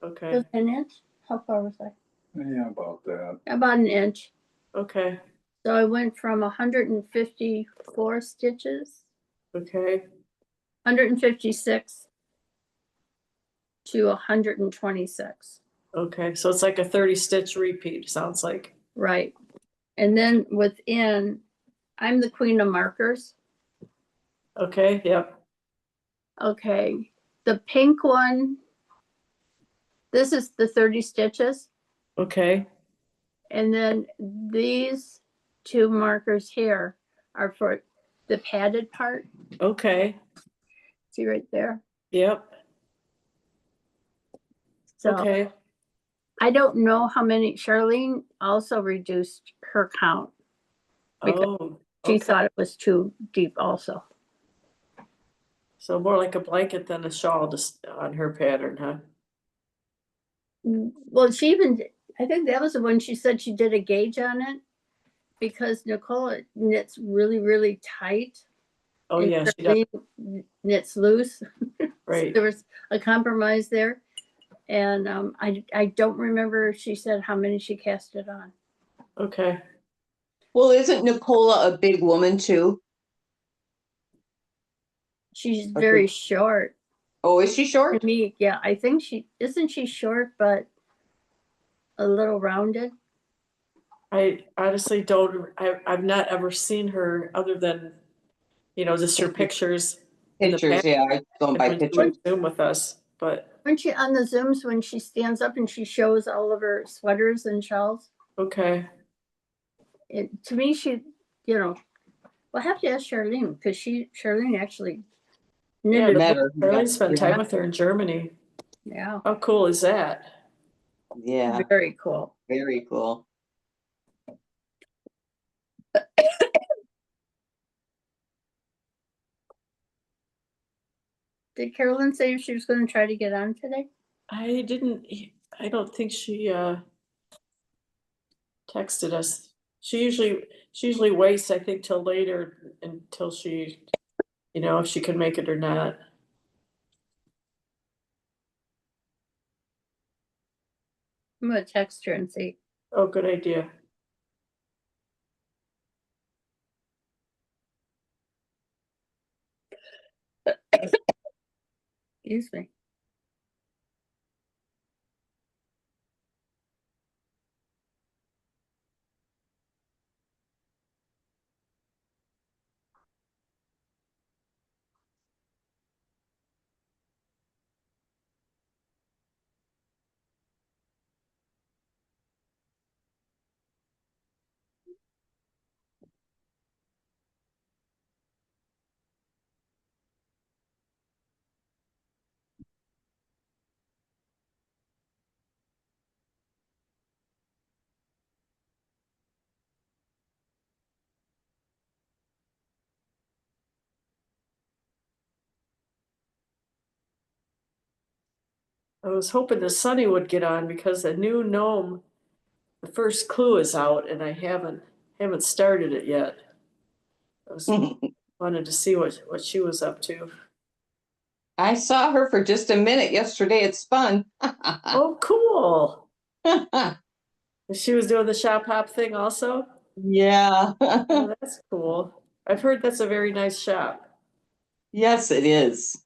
Okay, just an inch. How far was I? Yeah, about that. About an inch. okay, So I went from 154 stitches, okay, 156 to 126. okay. So it's like a 30 stitch repeat, sounds like. Right. And then within, I'm the queen of markers. Okay, yep, Okay. The pink one, this is the 30 stitches. okay, And then these 2 markers here are for the padded part. okay, See right there? yep, So okay. I don't know how many. Charlene also reduced her count. Because Oh, she okay. thought it was too deep also. So more like a blanket than a shawl just on her pattern, huh? Well, I think that was the one she said she did a gauge on it because Nicole knits really, really tight. Oh, and yeah, she does, Charlene knits loose. So right, there was a compromise there. And I don't remember if she said how many she casted on. okay. Well, isn't Nicola a big woman too? She's Okay. very short. Oh, is she short? To me, yeah, I think isn't she short, but a little rounded. I honestly I've not ever seen her other than, just her pictures. in the Pictures, past yeah, I going by when she pictures. would Zoom with us, but When she, on the Zooms, when she stands up and she shows all of her sweaters and shawls, Okay, to me, she, you know, we'll have to ask Charlene, because Charlene actually yeah, knitted. Met her. Charlene spent Yeah. time with her in Germany. Yeah, How cool is that? Yeah, very cool. very cool. Did Carolyn say she was gonna try to get on today? I didn't, I don't think she texted us. She usually waits, I think, till later until she, if she can make it or not. I'm gonna text her and see. Oh, good idea. Excuse me. I was hoping the Sunny would get on because the new gnome, the first clue is out and I haven't started it yet. I was wanted to see what she was up to. I saw her for just a minute yesterday at Spun. Oh, cool. She was doing the shop hop thing also? Yeah. Oh, that's cool. I've heard that's a very nice shop. Yes, it is.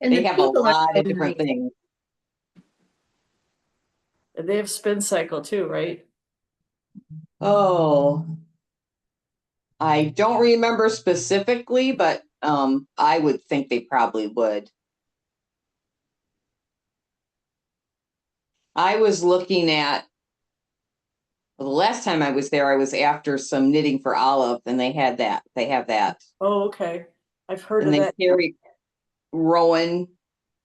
And They the have a people are lot so of different nice. things. And they have spin cycle too, right? Oh. I don't remember specifically, but I would think they probably would. I was looking at the last time I was there, I was after some knitting for Olive, and they had that. They have that. Oh, okay. I've heard And of they that. carry Rowan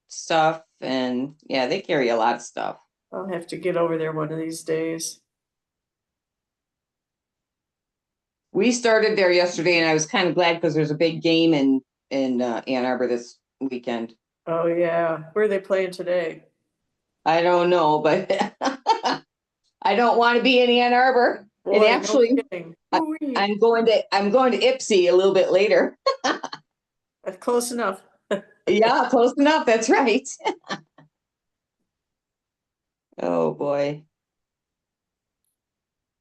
stuff, and yeah, they carry a lot of stuff. I'll have to get over there one of these days. We started there yesterday, and I was kind of glad because there's a big game in Ann Arbor this weekend. Oh, yeah. Where are they playing today? I don't know, but I don't want to be in Ann Arbor. Boy, And no actually, kidding. I- Ooh-wee. I'm going to Ipsy a little bit later. That's close enough. Yeah, close enough. That's right. Oh boy.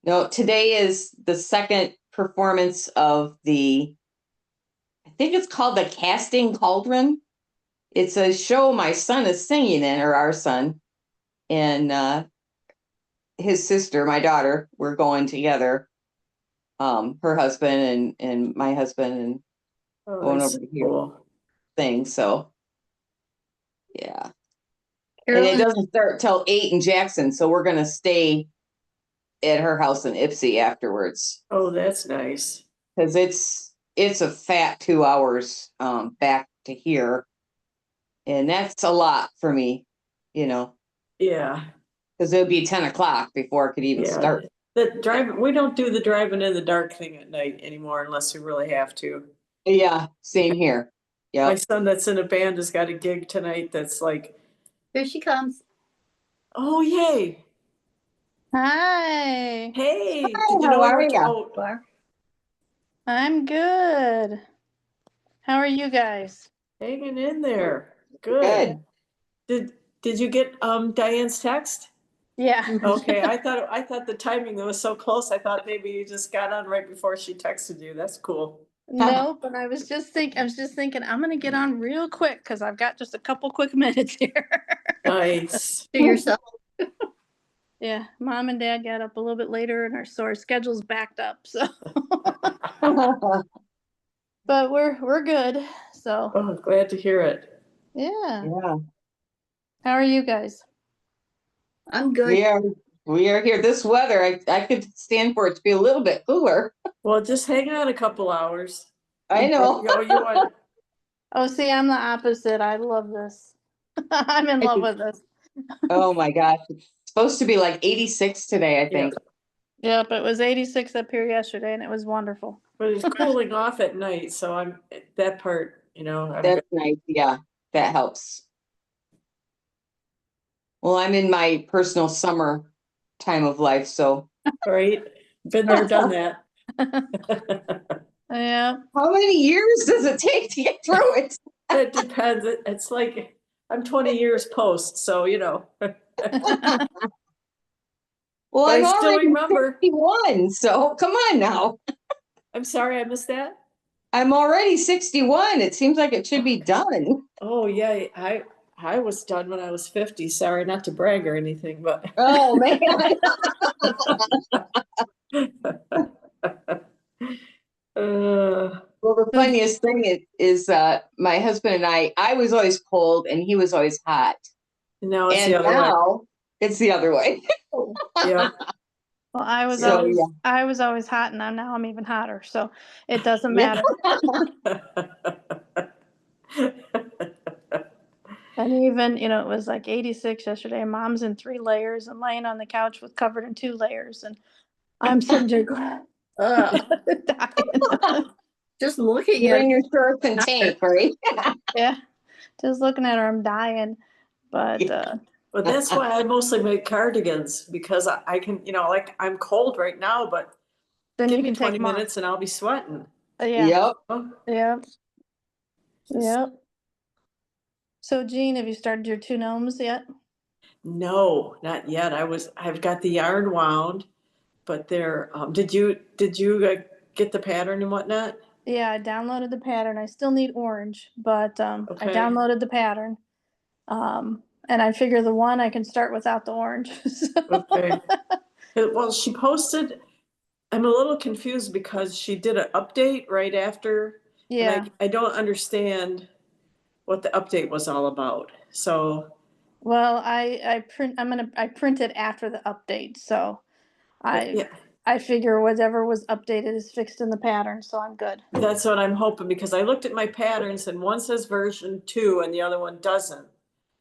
No, today is the second performance of I think it's called the Casting Cauldron. It's a show my son is singing in, or our son, and his sister, my daughter, we're going together. Her husband and my husband and Oh, going that's over to hear cool. things. So yeah. And it Carolyn, doesn't start till 8 in Jackson, so we're gonna stay at her house in Ipsy afterwards. Oh, that's nice. Because it's a fat 2 hours back to here. And that's a lot for me, Yeah, because it would be 10 o'clock before it could even yeah. start. We don't do the driving in the dark thing at night anymore unless we really have to. Yeah, same here. My Yeah. son that's in a band has got a gig tonight that's like, here she comes. oh, yay. Hi, Hey, Hi, did you how know we are were ya? out? Bar. I'm good. How are you guys? Hanging in there. Good. Did you get Diane's text? Yeah. Okay, I thought the timing was so close. I thought maybe you just got on right before she texted you. That's cool. No, but I was just thinking I'm gonna get on real quick because I've got just a couple quick minutes here. Nice. To yourself. Yeah, mom and dad got up a little bit later and our schedule's backed up, so but we're good. So Oh, glad to hear it. yeah. Yeah. How are you guys? I'm good. We are here. This weather, I could stand for it to be a little bit cooler. Well, just hang on a couple hours. I know. Oh, you want, Oh, see, I'm the opposite. I love this. I'm in love with this. Oh my gosh. It's supposed to be like 86 today, I think. Yep, it was 86 up here yesterday and it was wonderful. but it's cooling off at night, so I'm, that part, I'm That's nice. Yeah, that helps. Well, I'm in my personal summer time of life, so right. Been there, done that. Yeah. how many years does it take to get through it? It depends. It's like, I'm 20 years post, so Well, I I'm still already remember. 61, so come on now. I'm sorry, I missed that. I'm already 61. It seems like it should be done. Oh, yeah, I was done when I was 50. Sorry, not to brag or anything, but. Oh, man. Well, the funniest thing is my husband and I was always cold and he was always hot. Now it's And the other way. now it's the other way. Yeah. Well, I was So, always yeah. I was always hot and now I'm even hotter, so it doesn't Yeah. matter. And even, it was like 86 yesterday. Mom's in 3 layers and laying on the couch with covered in 2 layers, and I'm sitting there going, dying. Just look at You're in you. your shorts and tank, right? Yeah, just looking at her, I'm dying. But But that's why I mostly make cardigans, because I can, like, I'm cold right now, but then give you me can 20 take 'em off. minutes and I'll be sweating. Yeah, Yep. Oh, yep, just- yep. So Jean, have you started your 2 gnomes yet? No, not yet. I've got the yarn wound, but did you get the pattern and whatnot? Yeah, I downloaded the pattern. I still need orange, but I Okay. downloaded the pattern. And I figure the one I can start without the orange. So- Okay. Well, she posted, I'm a little confused because she did an update right after. and Yeah, I don't understand what the update was all about. So, well, I printed after the update, so yeah, I figure whatever was updated is fixed in the pattern, so I'm good. that's what I'm hoping, because I looked at my patterns and one says version 2 and the other one doesn't.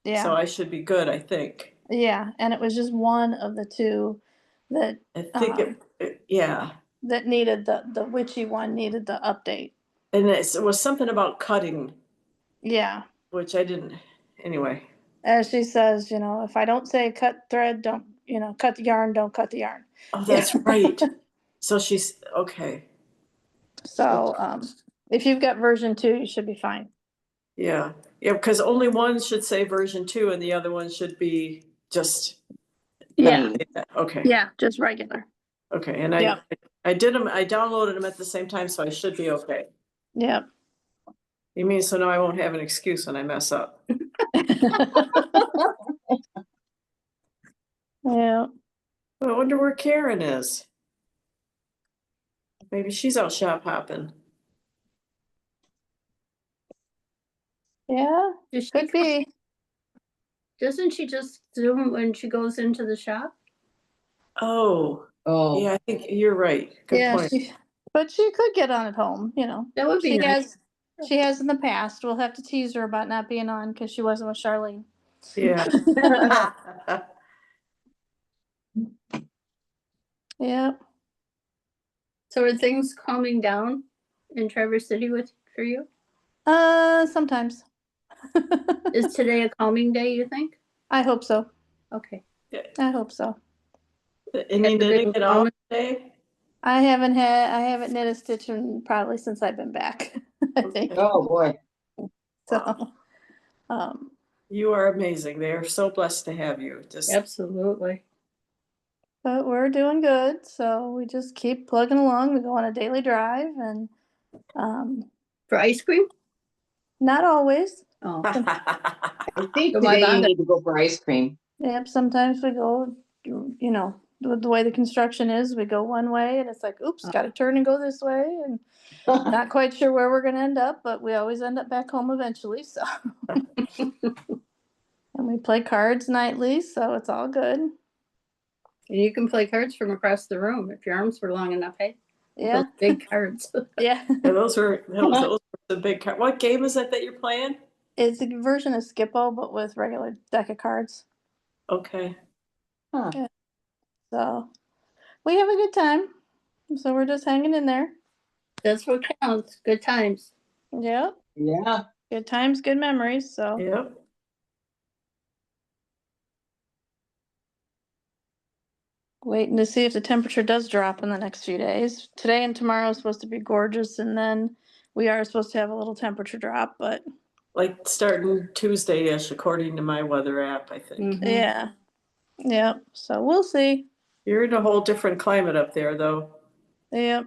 So Yeah, I should be good, I think. yeah, and it was just one of the 2 that I think yeah. that needed the witchy one needed the update. And it was something about cutting, Yeah, which I didn't, anyway. as she says, if I don't say cut thread, don't, cut the yarn, don't cut the yarn. Oh, that's right. So she's, okay, So, if you've got version 2, you should be fine. yeah. Yeah, because only one should say version 2 and the other one should be just, Yeah, okay. yeah, just regular. Okay, and Yeah. I did them, I downloaded them at the same time, so I should be okay. Yep. You mean, so now I won't have an excuse when I mess up? Yeah. I wonder where Karen is. Maybe she's out shop hopping. Yeah, Does she- could be. Doesn't she just Zoom when she goes into the shop? Oh, Oh, yeah, I think you're right. Good Yeah, point. but she could get on at home, That would be She nice. she has in the past. We'll have to tease her about not being on because she wasn't with Charlene. Yeah. Yeah. So are things calming down in Traverse City for you? Sometimes. Is today a calming day, you think? I hope so. Okay. I hope so. And you knitting it all day? I haven't knit a stitch in probably since I've been back, I think. oh boy. So, You are amazing. They are so blessed to have you. Just Absolutely. but we're doing good. So we just keep plugging along. We go on a daily drive and, For ice cream? not always. Oh, I think So my today you mom- need to go for ice cream. Yep, sometimes we go, with the way the construction is, we go one way and it's like, oops, gotta turn and go this way, and not quite sure where we're gonna end up, but we always end up back home eventually, so. And we play cards nightly, so it's all good. And you can play cards from across the room if your arms were long enough, hey? Yeah, Those big cards. yeah. Yeah, those were the big card. What game is that you're playing? It's a version of Skippo, but with regular deck of cards. Okay. Huh. So we have a good time. So we're just hanging in there. That's what counts. Good times. Yep. Yeah. Good times, good memories. So Yep. waiting to see if the temperature does drop in the next few days. Today and tomorrow is supposed to be gorgeous, and then we are supposed to have a little temperature drop, but Like starting Tuesday-ish, according to my weather app, I think. Mhm. yeah. Yep. So we'll see. You're in a whole different climate up there, though. Yep.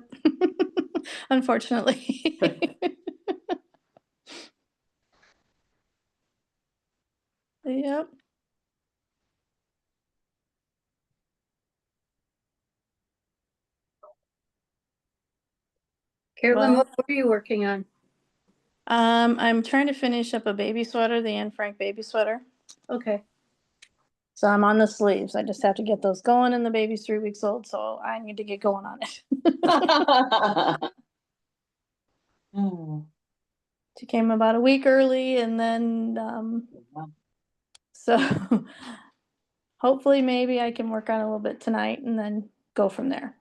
Unfortunately. Yep. Carolyn, Well, what were you working on? I'm trying to finish up a baby sweater, the Anne Frank baby sweater. Okay. So I'm on the sleeves. I just have to get those going, and the baby's 3 weeks old, so I need to get going on it. Hmm. She came about a week early, and then so hopefully maybe I can work on it a little bit tonight and then go from there.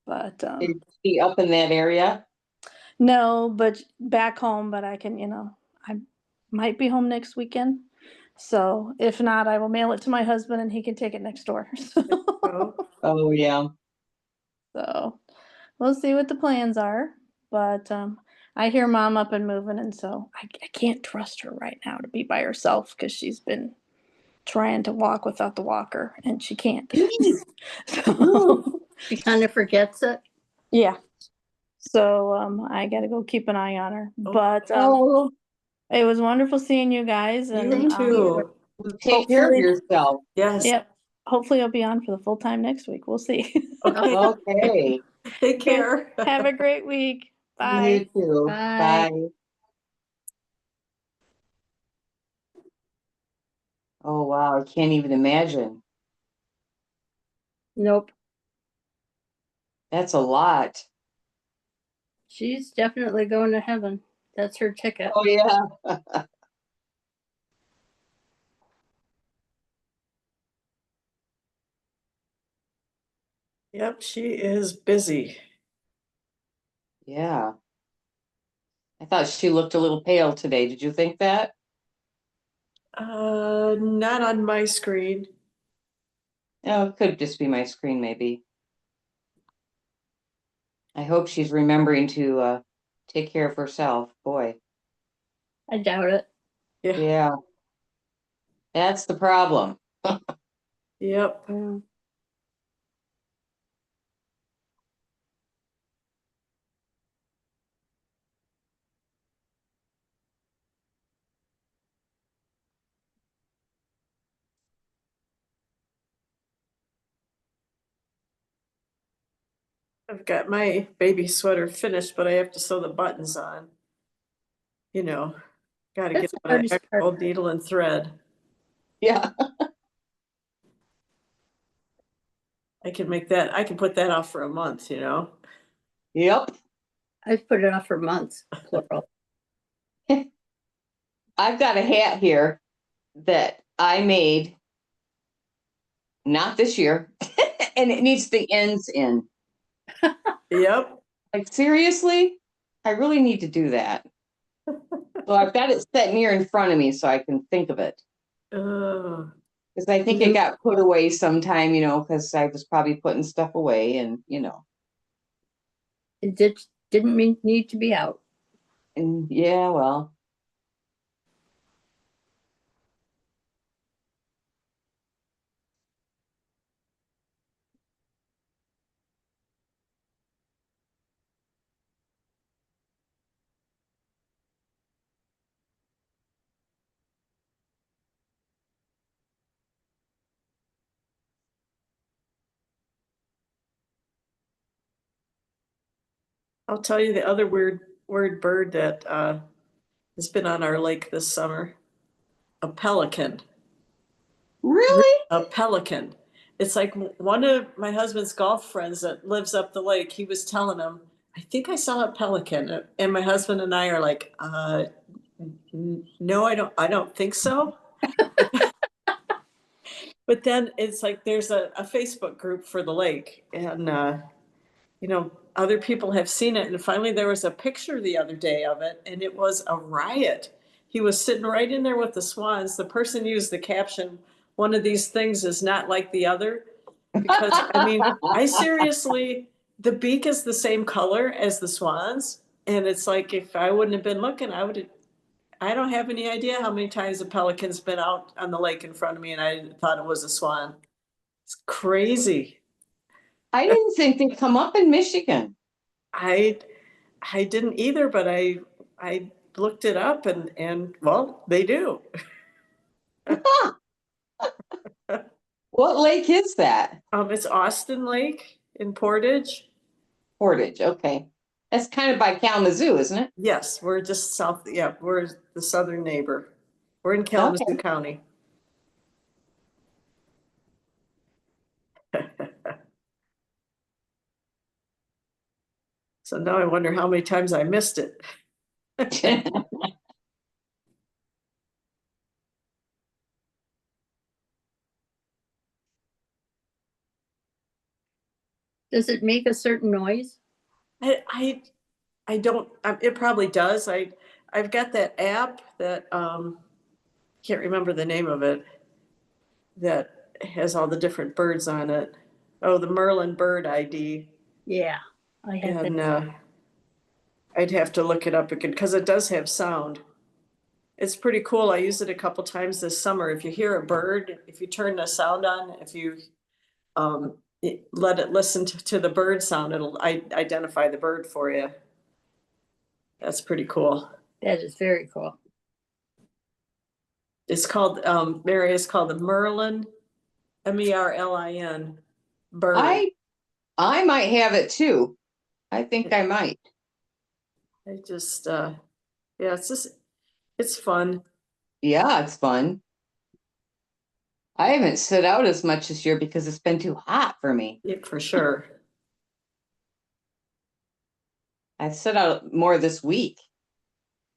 But Is she up in that area? no, but back home, but I can, I might be home next weekend. So if not, I will mail it to my husband and he can take it next door. Oh, Oh, yeah. So we'll see what the plans are. But I hear mom up and moving, and so I can't trust her right now to be by herself because she's been trying to walk without the walker and she can't. So, She kind of forgets it. yeah. So I got to go keep an eye on her. Oh. But Oh, it was wonderful seeing you guys. And you too. take care of hopefully- yourself. Yes. Yep. Hopefully I'll be on for the full time next week. We'll see. Okay. Okay. Take care. Have a great week. You Bye. too. Bye. Bye. Oh, wow. I can't even imagine. Nope. That's a lot. She's definitely going to heaven. That's her ticket. Oh, yeah. Yep, she is busy. Yeah. I thought she looked a little pale today. Did you think that? Not on my screen. Oh, it could just be my screen, maybe. I hope she's remembering to take care of herself. Boy. I doubt it. Yeah. Yeah. That's the problem. Yep. Yeah. I've got my baby sweater finished, but I have to sew the buttons on. You know, gotta That's get the my hardest part. old needle and thread. Yeah. I can put that off for a month, you know? Yep. I've put it off for months, plural. I've got a hat here that I made not this year, and it needs the ends in. Yep. Like, seriously? I really need to do that. So I've got it set near in front of me so I can think of it. Because I think it got put away sometime, because I was probably putting stuff away and. It didn't need to be out. And yeah, well. I'll tell you the other weird bird that has been on our lake this summer. a pelican. Really? A pelican. It's like one of my husband's golf friends that lives up the lake, he was telling him, I think I saw a pelican. And my husband and I are like, no, I don't think so. But then it's like there's a Facebook group for the lake, and other people have seen it. And finally there was a picture the other day of it, and it was a riot. He was sitting right in there with the swans. The person used the caption, one of these things is not like the other. Because I mean, I seriously, the beak is the same color as the swans. And it's like, if I wouldn't have been looking, I don't have any idea how many times a pelican's been out on the lake in front of me and I thought it was a swan. It's crazy. I didn't think they'd come up in Michigan. I didn't either, but I looked it up and well, they do. What lake is that? It's Austin Lake in Portage. Portage, okay. That's kind of by Kalamazoo, isn't it? Yes, we're just south, yeah, we're the southern neighbor. We're in Kalamazoo Okay. County. So now I wonder how many times I missed it. Does it make a certain noise? I don't, it probably does. I've got that app that, can't remember the name of it, that has all the different birds on it. Oh, the Merlin Bird ID. Yeah, I have And, that. I'd have to look it up again, because it does have sound. It's pretty cool. I used it a couple times this summer. If you hear a bird, if you turn the sound on, if you let it listen to the bird sound, it'll identify the bird for you. That's pretty cool. That is very cool. It's called, Mary, it's called the Merlin, Merlin bird. I might have it too. I think I might. I just, yeah, it's fun. Yeah, it's fun. I haven't sit out as much this year because it's been too hot for me. Yeah, for sure. I've sit out more this week.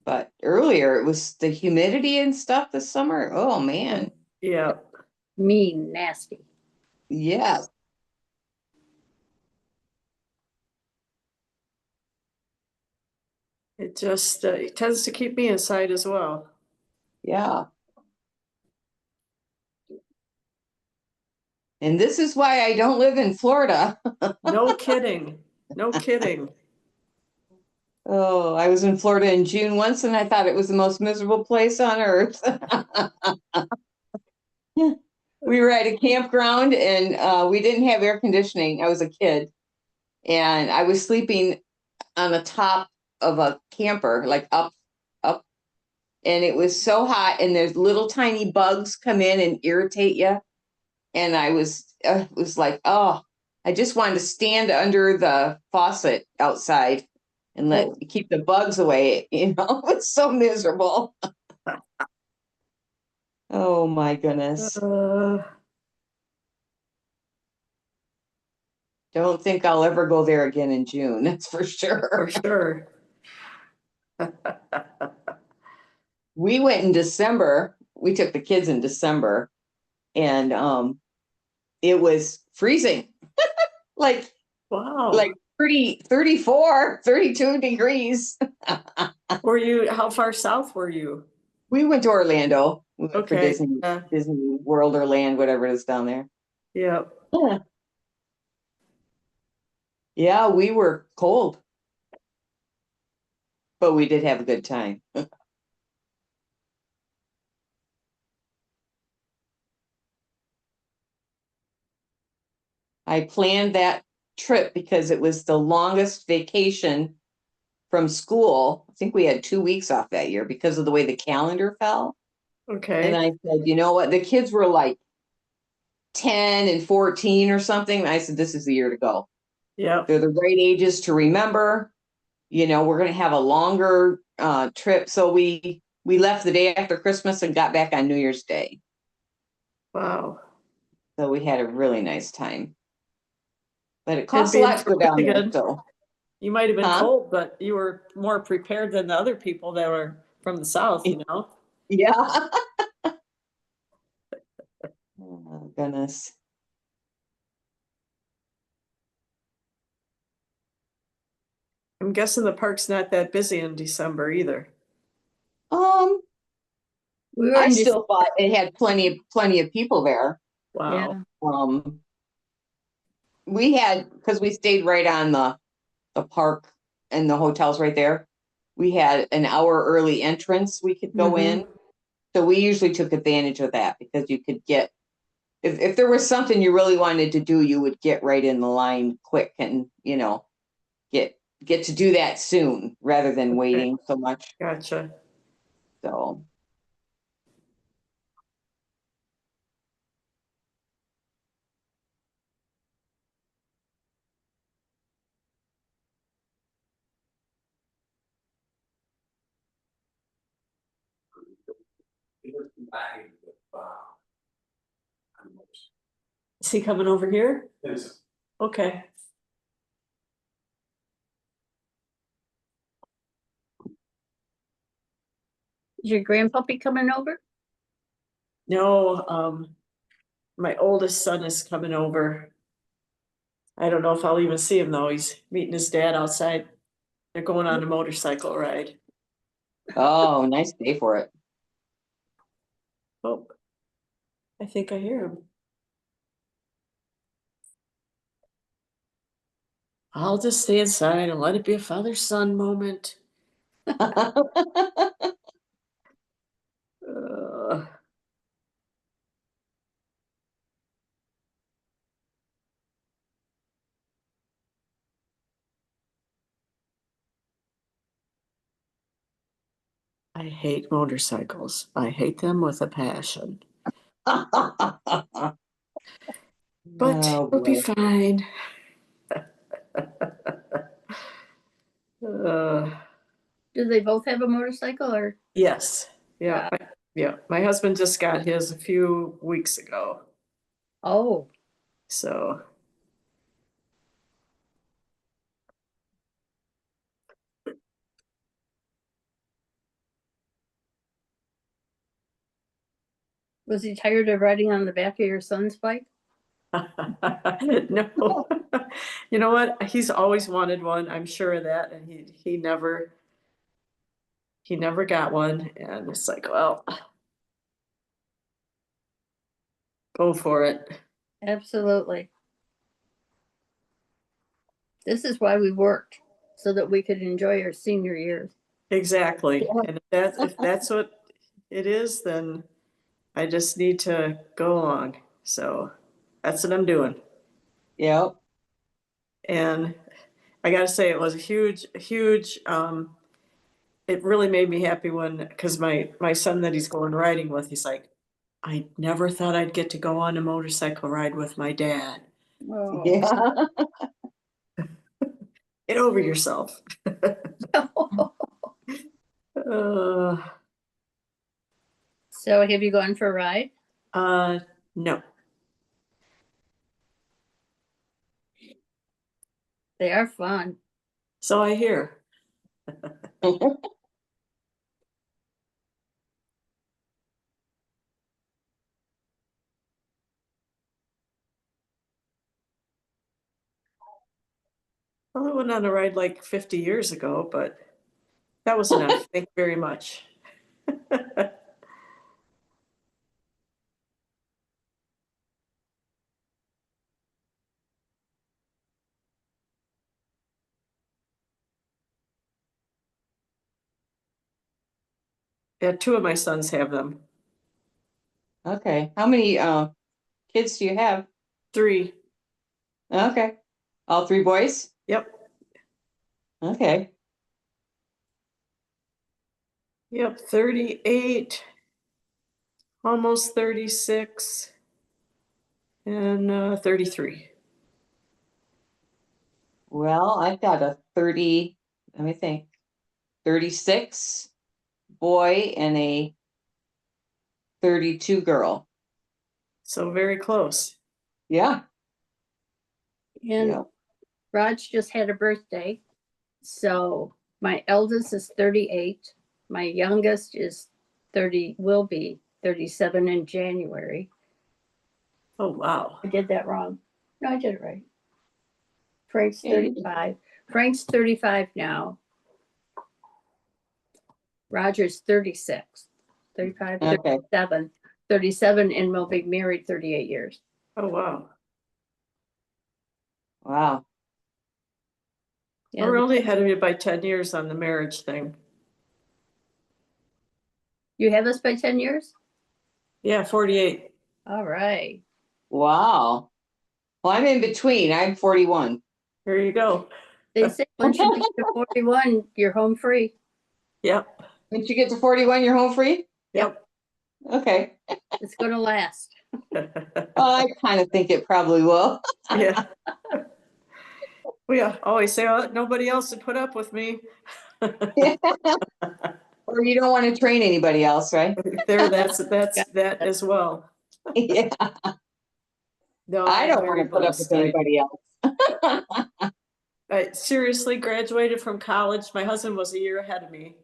But earlier it was the humidity and stuff this summer. Oh man. Yeah. Mean, nasty. Yeah. It just, it tends to keep me inside as well. Yeah. And this is why I don't live in Florida. No kidding. No kidding. Oh, I was in Florida in June once and I thought it was the most miserable place on earth. We were at a campground and we didn't have air conditioning. I was a kid and I was sleeping on the top of a camper, like up. And it was so hot and there's little tiny bugs come in and irritate you. And I was, it was like, oh, I just wanted to stand under the faucet outside and keep the bugs away. You know, it's so miserable. Oh my goodness. Don't think I'll ever go there again in June. That's for sure. For sure. We went in December. We took the kids in December and it was freezing. Like, Wow. like 34, 32 degrees. How far south were you? We went to Orlando. We went for Okay. Disney World or Land, whatever it is down there. Yeah. Yeah, we were cold. But we did have a good time. I planned that trip because it was the longest vacation from school. I think we had 2 weeks off that year because of the way the calendar fell. Okay. And I said, you know what? The kids were like 10 and 14 or something. And I said, this is the year to go. Yeah. They're the right ages to remember. You know, we're going to have a longer trip. So we We left the day after Christmas and got back on New Year's Day. Wow. So we had a really nice time. But it Could costs a be lot to go down really there, good. so. You might have been Huh? cold, but you were more prepared than the other people that were from the south, you know? Yeah. Oh, goodness. I'm guessing the park's not that busy in December either. Um, We were I in still thought it had plenty of people there. Wow. We had, because we stayed right on the park and the hotels right there. We had an hour early entrance we could go in. So we usually took advantage of that because you could get, if there was something you really wanted to do, you would get right in the line quick and, get to do that soon rather than Okay. waiting so much. Gotcha. So. Is he coming over here? Okay. Is your grandpuppy coming over? No, my oldest son is coming over. I don't know if I'll even see him though. He's meeting his dad outside. They're going on a motorcycle ride. Oh, nice day for it. Oh, I think I hear him. I'll just stay inside and let it be a father-son moment. Uh, I hate motorcycles. I hate them with a passion. But Oh, it'll be boy. fine. Uh, Do they both have a motorcycle or? yes, yeah, yeah. My husband just got his a few weeks ago, Oh, so. was he tired of riding on the back of your son's bike? No, you know what? He's always wanted one. I'm sure of that, and he never got one. And it's like, well, go for it. Absolutely. This is why we worked, so that we could enjoy our senior years. Exactly. And if that's what it is, then I just need to go along. So that's what I'm doing. Yep. And I gotta say, it was a huge, it really made me happy when, because my son that he's going riding with, he's like, I never thought I'd get to go on a motorcycle ride with my dad. Oh. Yeah. Get over yourself. Uh, So have you gone for a ride? no. They are fun. So I hear. Well, I went on a ride like 50 years ago, but that was enough. Thank you very much. Yeah, two of my sons have them. Okay. How many kids do you have? 3. Okay. All 3 boys? Yep. Okay. Yep. 38, almost 36, and 33. Well, I've got a 30, let me think, 36 boy and a 32 girl. So very close. Yeah. And Yeah. Raj just had a birthday. So my eldest is 38. My youngest is 30, will be 37 in January. Oh, wow. I did that wrong. No, I did it right. Frank's Yeah, you did. 35. Frank's 35 now. Roger's 36. 35, Okay. 37. 37 and will be married 38 years. Oh, wow. Wow. Yeah, We're only ahead of you by 10 years on the marriage thing. you have us by 10 years? Yeah, 48. All right. Wow. Well, I'm in between. I'm 41. Here you go. They say once you get to 41, you're home free. Yep, Once you get to 41, you're home free? yep. Okay. It's going to last. I kind of think it probably will. Yeah. We always say, oh, nobody else would put up with me. Or you don't want to train anybody else, right? There, that's that as well. Yeah. No, I I'm don't very want to put up with blessed. anybody else. I seriously graduated from college. My husband was a year ahead of me.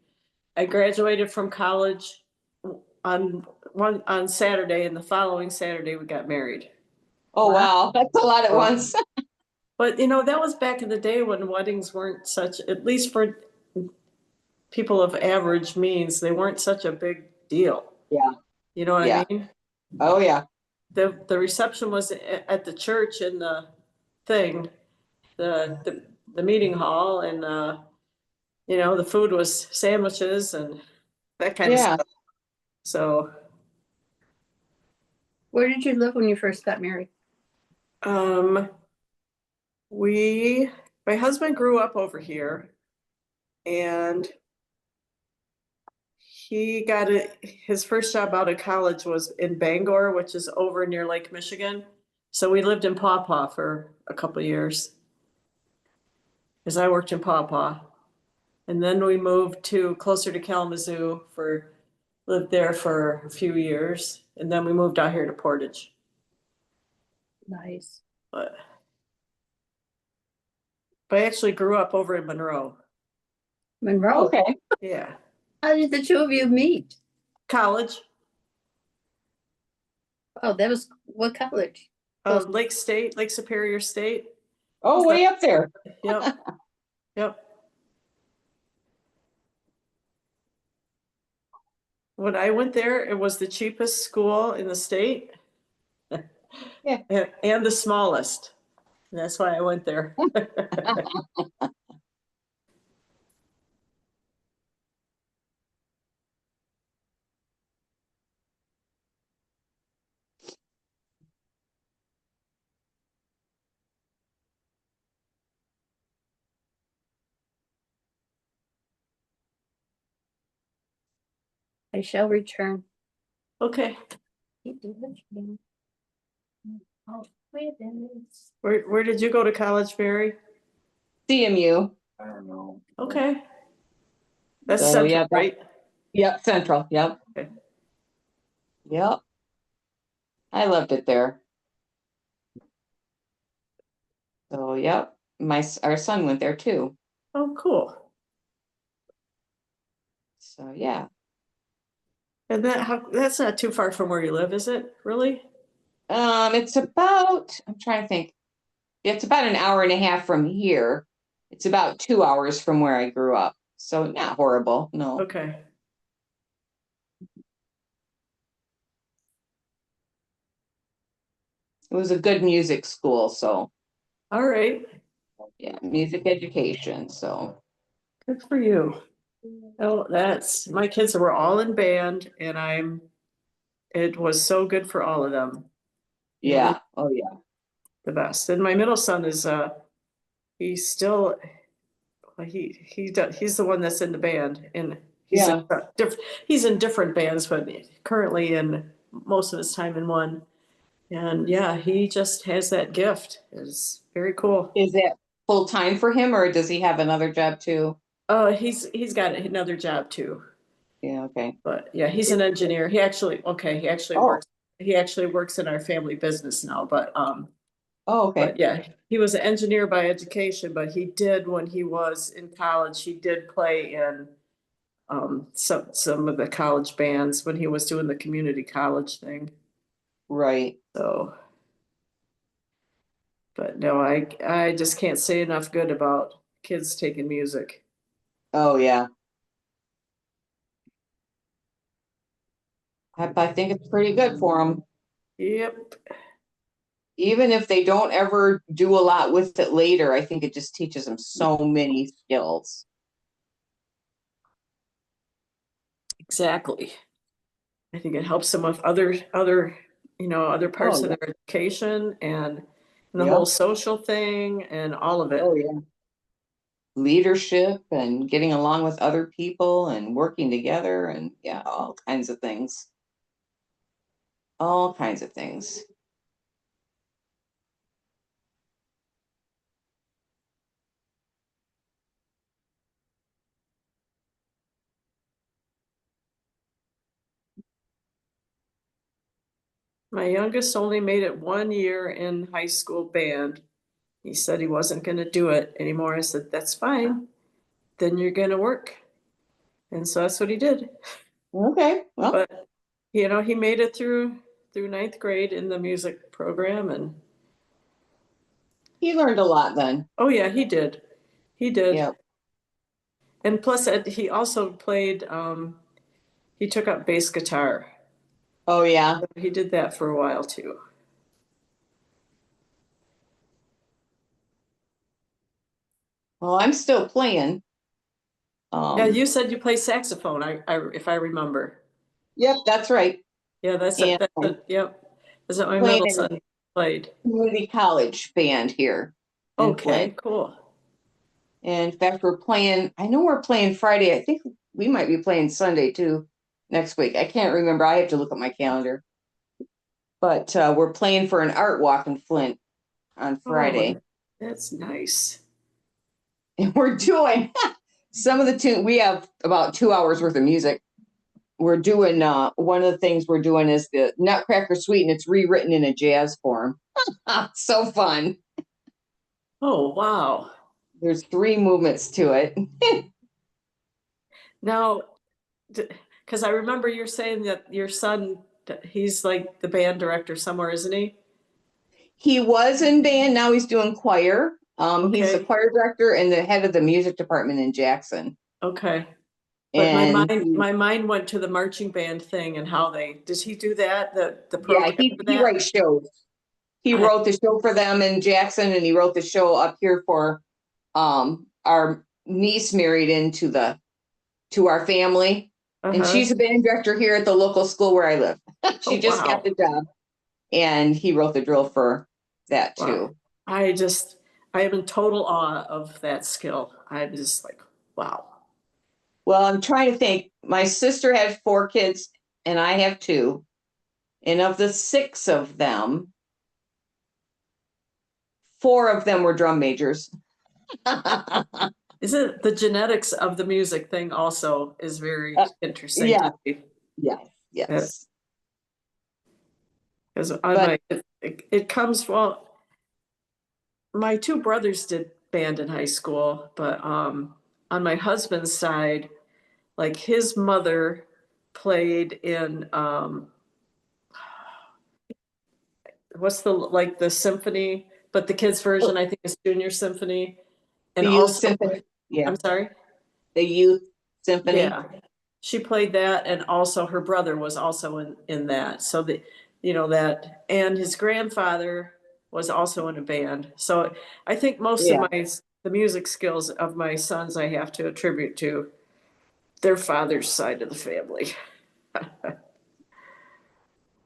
I graduated from college on Saturday, and the following Saturday we got married. Oh, wow. That's a lot at once. But that was back in the day when weddings weren't such, at least for people of average means, they weren't such a big deal. Yeah. You know what Yeah. I mean? Oh, yeah. The reception was at the church in the thing, the meeting hall, and the food was sandwiches and that kind of Yeah. stuff. So Where did you live when you first got married? my husband grew up over here, and he got his first job out of college was in Bangor, which is over near Lake Michigan. So we lived in Paw Paw for a couple of years, because I worked in Paw Paw. And then we moved closer to Kalamazoo lived there for a few years. And then we moved out here to Portage. Nice. But I actually grew up over in Monroe. Monroe. Okay. Yeah. How did the two of you meet? College, Oh, that was what college? Close. Lake Superior State. Oh, way up there. Yep. Yep. When I went there, it was the cheapest school in the state. Yeah. And the smallest. That's why I went there. I shall return. Okay. Oh, wait a minute. Where did you go to college, Barry? CMU. I don't know. Okay. That's So, Central, yeah, right? Yep. Central. Yep. Okay. Yep. I loved it there. So, yep. Our son went there too. Oh, cool. So, yeah. And that's not too far from where you live, is it? Really? It's about, I'm trying to think. It's about an hour and a half from here. It's about 2 hours from where I grew up. So not horrible. No. Okay. It was a good music school. So All right. yeah, music education. So Good for you. Oh, my kids were all in band, and it was so good for all of them. yeah. Oh yeah. The best. And my middle son is he's still he's the one that's in the band, and he's Yeah. he's in different bands, but currently in most of his time in one. And yeah, he just has that gift. It's very cool. Is that full time for him, or does he have another job too? He's got another job too. Yeah, okay. But yeah, he's an engineer. He actually Oh. he actually works in our family business now, Oh, okay. but yeah, he was an engineer by education, but he did, when he was in college, he did play in some of the college bands when he was doing the community college thing. Right. So, but no, I just can't say enough good about kids taking music. Oh, yeah. I think it's pretty good for them. Yep. Even if they don't ever do a lot with it later, I think it just teaches them so many skills. Exactly. I think it helps them with other parts Oh, of yeah. their education and the Yeah. whole social thing and all of it. Oh, yeah. Leadership and getting along with other people and working together and yeah, all kinds of things. All kinds of things. My youngest only made it 1 year in high school band. He said he wasn't going to do it anymore. I said, that's fine. Then you're going to work. And so that's what he did. Okay. Well, But, he made it through ninth grade in the music program. And he learned a lot then. oh, yeah, he did. He did. Yeah. And plus, he also he took up bass guitar. Oh, yeah. He did that for a while too. Well, I'm still playing. Yeah, you said you play saxophone, if I remember. Yep, that's right. Yeah, And yep. That's what my playing middle in son played. community college band here in Okay, Flint. cool. And in fact, I know we're playing Friday. I think we might be playing Sunday too next week. I can't remember. I have to look at my calendar. But we're playing for an art walk in Flint on Friday. Oh, that's nice. And we're doing some of the tune. We have about 2 hours worth of music. We're doing one of the things we're doing is the Nutcracker Suite, and it's rewritten in a jazz form. So fun. Oh, wow. There's 3 movements to it. Now, because I remember you're saying that your son, he's like the band director somewhere, isn't he? He was in band, now he's doing choir. He's the Okay, choir director and the head of the music department in Jackson. okay. But And my mind went to the marching band thing and does he do that? The yeah, program for he that? writes shows. He I- wrote the show for them in Jackson, and he wrote the show up here for our niece married into to our family. And Uh-huh. she's a band director here at the local school where I live. She Oh, just got wow. the job. And he wrote the drill for that Wow. too. I am in total awe of that skill. I'm just like, wow. Well, I'm trying to think. My sister had 4 kids and I have 2. And of the 6 of them, 4 of them were drum majors. Isn't the genetics of the music thing also is very interesting Yeah. to me? Yes. Because But it comes, well, my 2 brothers did band in high school, but on my husband's side, like his mother played in what's the symphony, but the kids version I think is junior symphony. And the youth also, symphony. Yeah. I'm sorry? The youth symphony. Yeah. She played that, and also her brother was also in that. So that, and his grandfather was also in a band. So I think most of Yeah. the music skills of my sons I have to attribute to their father's side of the family.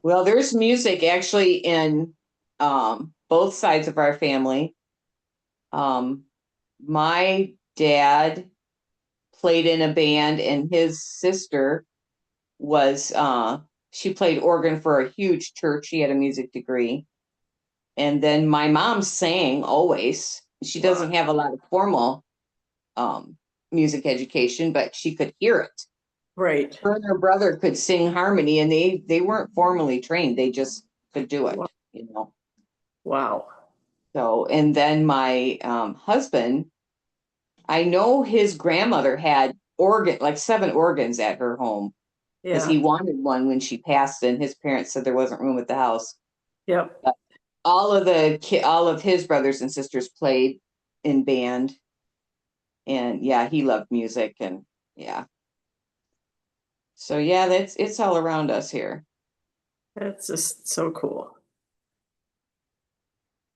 Well, there's music actually in both sides of our family. My dad played in a band, and his sister was she played organ for a huge church. She had a music degree. And then my mom sang always. She doesn't have a lot of formal music education, but she could hear it. Right. Her and her brother could sing harmony, and they weren't formally trained. They just could do it, you know. Wow. So, and then my husband, I know his grandmother had like 7 organs at her home because Yeah. he wanted one when she passed, and his parents said there wasn't room at the house. Yep. All of his brothers and sisters played in band, and yeah, he loved music, and yeah. So yeah, it's all around us here. That's just so cool.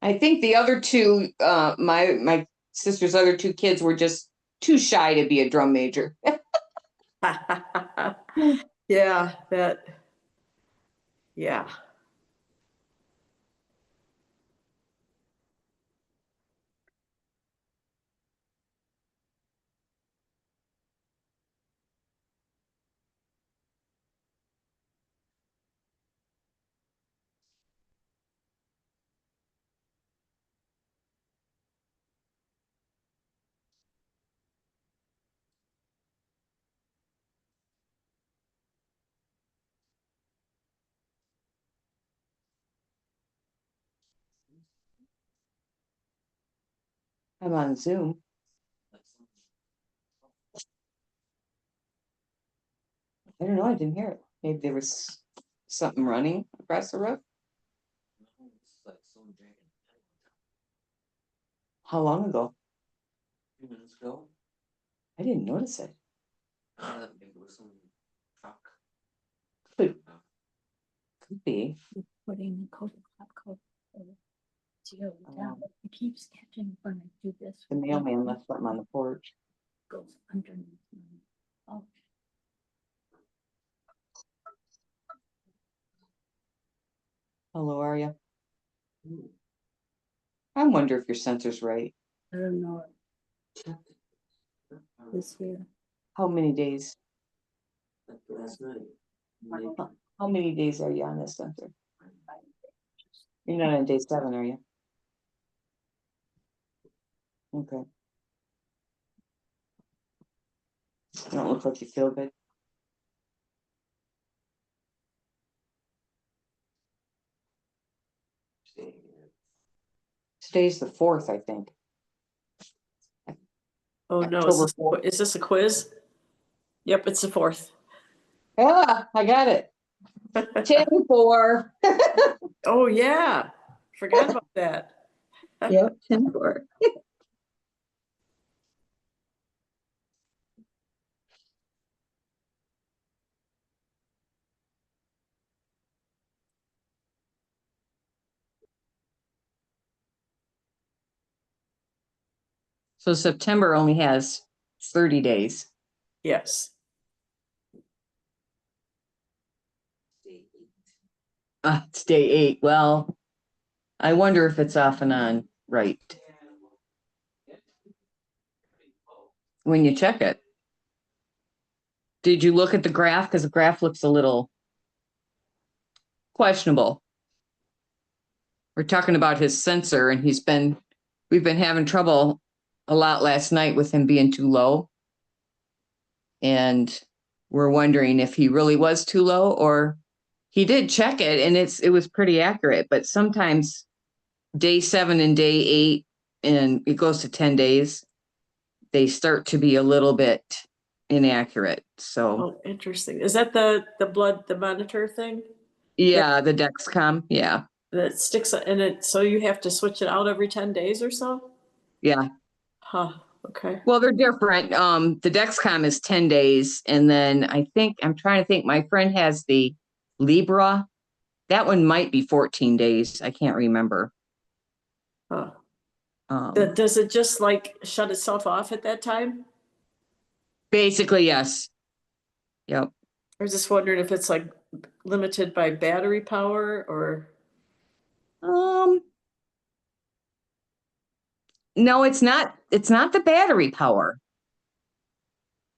I think the other two, my sister's other 2 kids were just too shy to be a drum major. Yeah, yeah. I'm on Zoom. I don't know. I didn't hear it. Maybe there was something running across the road. How long ago? 2 minutes ago. I didn't notice it. Maybe it was some truck. Could be. Putting the coat, top coat. Zero down. It keeps catching when I do this. The mailman left something on the porch. Goes underneath. Oh, Hello, are you? I wonder if your sensor's right. I don't know this year. How many days? Like last night. How many days are you on this sensor? You're not on day 7, are you? Okay. You don't look like you feel good. Today's the 4th, I think. Oh no, October 4th. is this a quiz? Yep, it's the 4th. Ah, I got it. 10-4. Oh yeah, forgot about that. Yep, 10-4. So September only has 30 days. Yes. It's day 8. Well, I wonder if it's off and on right when you check it. Did you look at the graph? Because the graph looks a little questionable. We're talking about his sensor, and we've been having trouble a lot last night with him being too low. And we're wondering if he really was too low, or he did check it and it was pretty accurate, but sometimes day 7 and day 8, and it goes to 10 days, they start to be a little bit inaccurate. So Oh, interesting. Is that the monitor thing yeah, the Dexcom. Yeah. that sticks in it? So you have to switch it out every 10 days or so? Yeah. Huh. Okay. Well, they're different. The Dexcom is 10 days. And then I'm trying to think, my friend has the Libra. That one might be 14 days. I can't remember. Huh. Um, Does it just like shut itself off at that time? Basically, yes. Yep. I was just wondering if it's like limited by battery power or. No, it's not. It's not the battery power.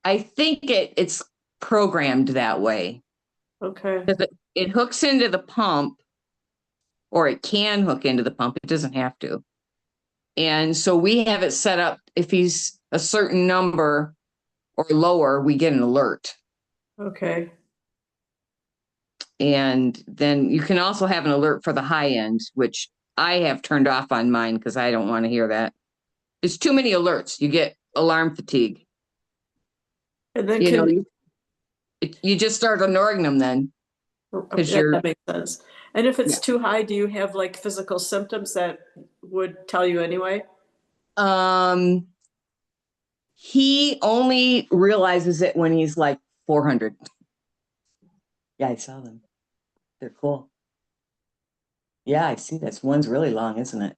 I think it's programmed that way. Okay. Because it hooks into the pump, or it can hook into the pump. It doesn't have to. And so we have it set up, if he's a certain number or lower, we get an alert. Okay, And then you can also have an alert for the high end, which I have turned off on mine because I don't want to hear that. It's too many alerts. You get alarm fatigue. and then You know, can, you just start ignoring them then. 'cause that you're- that makes sense. And if it's Yeah. too high, do you have like physical symptoms that would tell you anyway? He only realizes it when he's like 400. Yeah, I saw them. They're cool. Yeah, I see this. One's really long, isn't it?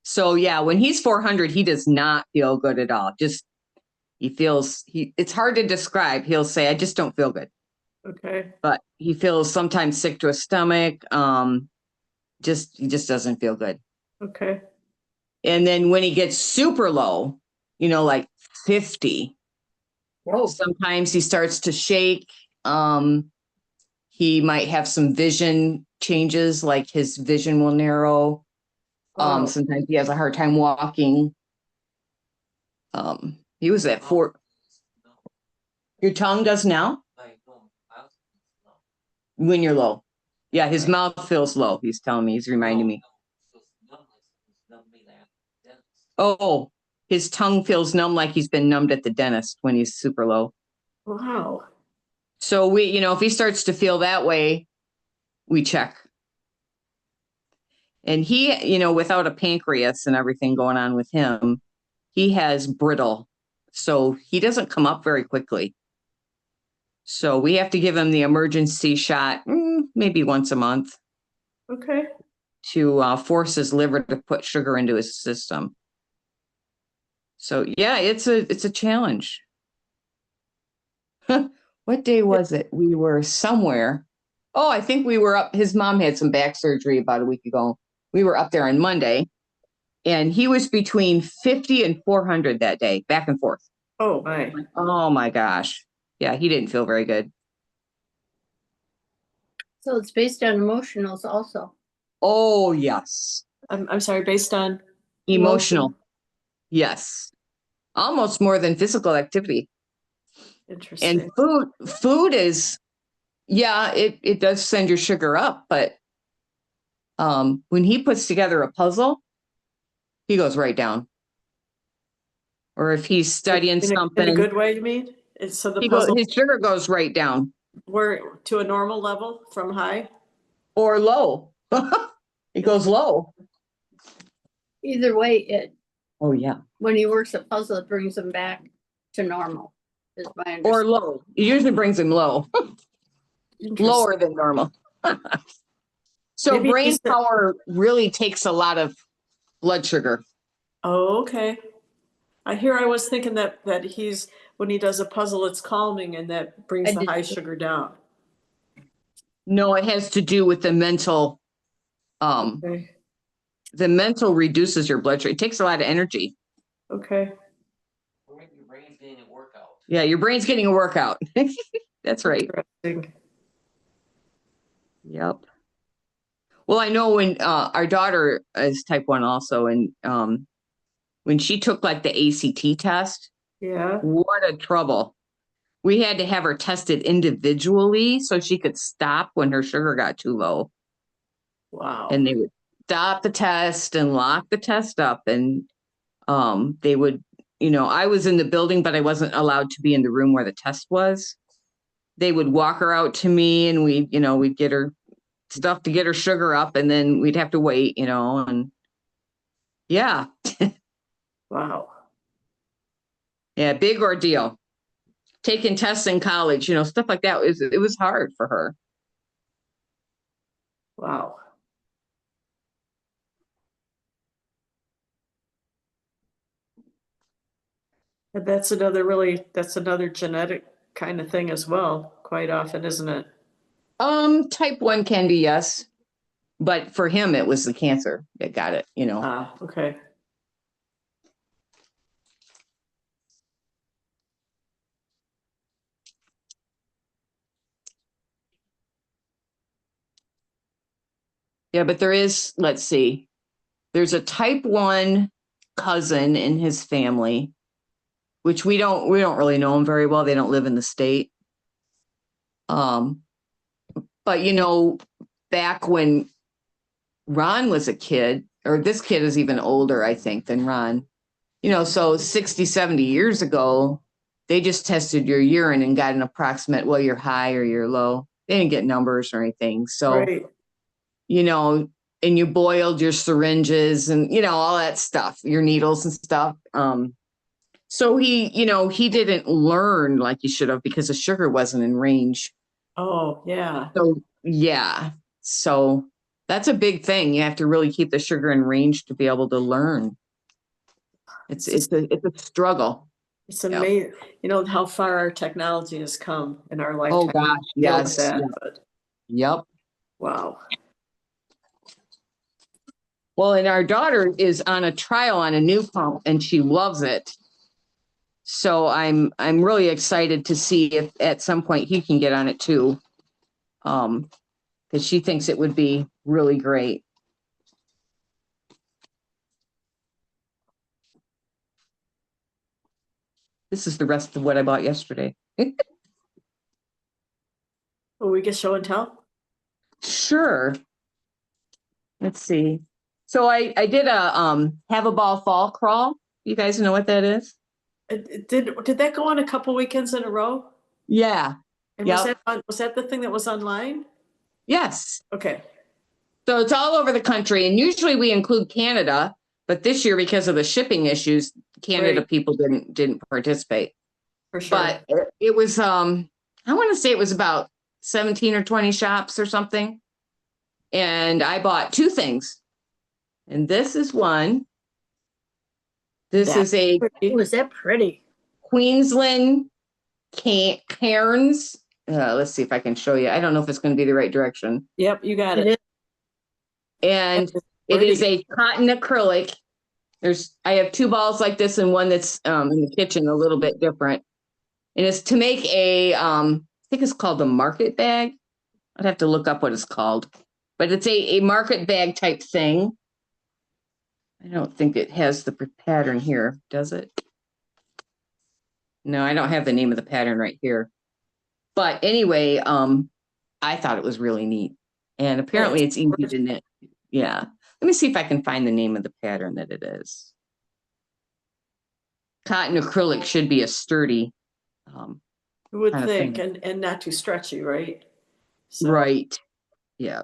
So yeah, when he's 400, he does not feel good at all. Just it's hard to describe. He'll say, I just don't feel good. Okay, But he feels sometimes sick to his stomach. He just doesn't feel good. okay, And then when he gets super low, like 50, sometimes he starts to shake. He might have some vision changes, like his vision will narrow. wow, Sometimes he has a hard time walking. He was at 4. Your tongue does now Like, no, I was- no. when you're low. Yeah, his mouth feels low. He's telling me, he's reminding me. No, it's numb, it's numbly that, dentist. Oh, his tongue feels numb like he's been numbed at the dentist when he's super low. wow, So if he starts to feel that way, we check. And he, without a pancreas and everything going on with him, he has brittle. So he doesn't come up very quickly. So we have to give him the emergency shot maybe once a month okay. to force his liver to put sugar into his system. So yeah, it's a challenge. What day was it? We were somewhere. Oh, I think we were up. His mom had some back surgery about a week ago. We were up there on Monday, and he was between 50 and 400 that day, back and forth. Oh, my. Oh my gosh. Yeah, he didn't feel very good. So it's based on emotionals also. Oh, yes. I'm sorry, based on, Emotional. Yes. Almost more than physical activity. And interesting. food is, yeah, it does send your sugar up, but when he puts together a puzzle, he goes right down. Or if he's studying In a something, good way, you mean? So the puzzle, his sugar goes right down we're to a normal level from high? or low. It goes low. Either way, Oh yeah. when he works a puzzle, it brings him back to normal, is my Or understanding. low. It usually brings him low, Interesting. lower than normal. So Maybe brain he's the- power really takes a lot of blood sugar. Oh, okay. I was thinking that he's, when he does a puzzle, it's calming and that brings I the did high too. sugar down. No, it has to do with the mental. Okay, The mental reduces your blood sugar. It takes a lot of energy. okay. Your brain's getting a workout. Yeah, your brain's getting a workout. That's right. Interesting. Yep. Well, I know when our daughter is type 1 also, and when she took like the ACT test, Yeah, what a trouble. We had to have her tested individually so she could stop when her sugar got too low. wow. And they would stop the test and lock the test up. And they would, I was in the building, but I wasn't allowed to be in the room where the test was. They would walk her out to me and we'd get her stuff to get her sugar up, and then we'd have to wait, and yeah. Wow. Yeah, big ordeal. Taking tests in college, stuff like that. It was hard for her. Wow. And that's another genetic kind of thing as well, quite often, isn't it? Type 1 can be, yes. But for him, it was the cancer that got it, Ah, okay. Yeah, but let's see, there's a type 1 cousin in his family which we don't really know them very well. They don't live in the state. But you know, back when Ron was a kid, or this kid is even older, I think, than Ron, you know, so 60, 70 years ago, they just tested your urine and got an approximate, well, you're high or you're low. They didn't get numbers or anything. So, Right. you know, and you boiled your syringes and, you know, all that stuff, your needles and stuff. So he, you know, he didn't learn like he should have because the sugar wasn't in range. Oh, yeah. So, yeah. So that's a big thing. You have to really keep the sugar in range to be able to learn. It's a struggle. It's amazing, you know, how far our technology has come in our lifetime. Oh gosh, Deal with yes. that, Yeah. but Yep. wow. Well, and our daughter is on a trial on a new pump and she loves it. So I'm really excited to see if at some point he can get on it too. Because she thinks it would be really great. This is the rest of what I bought yesterday. Will we get show and tell? Sure. Let's see. So I did a have a ball fall crawl. You guys know what that is? Did that go on a couple weekends in a row? Yeah. And Yep. was that the thing that was online? Yes. Okay. So it's all over the country, and usually we include Canada, but this year because of the shipping issues, Canada Right. people didn't participate. For sure. But it was I want to say it was about 17 or 20 shops or something. And I bought two things. And this is one. This That's is a Was that pretty? Queensland Cairns. Let's see if I can show you. I don't know if it's going to be the right direction. Yep, you got It it. is. And It's it is pretty. a cotton acrylic. I have two balls like this and one that's in the kitchen a little bit different. And it's to make a I think it's called the market bag. I'd have to look up what it's called. But it's a market bag type thing. I don't think it has the pattern here, does it? No, I don't have the name of the pattern right here. But anyway, I thought it was really neat. And apparently it's easy to knit. Yeah. Let me see if I can find the name of the pattern that it is. Cotton acrylic should be a sturdy. You would kind of think, thing. and not too stretchy, right? So, Right. Yeah.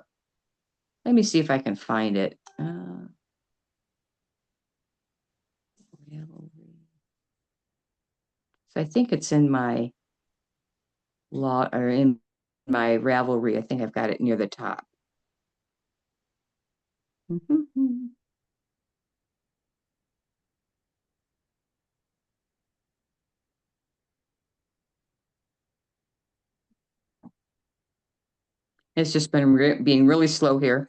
Let me see if I can find it. So I think it's in my in my Ravelry. I think I've got it near the top. It's just been being really slow here.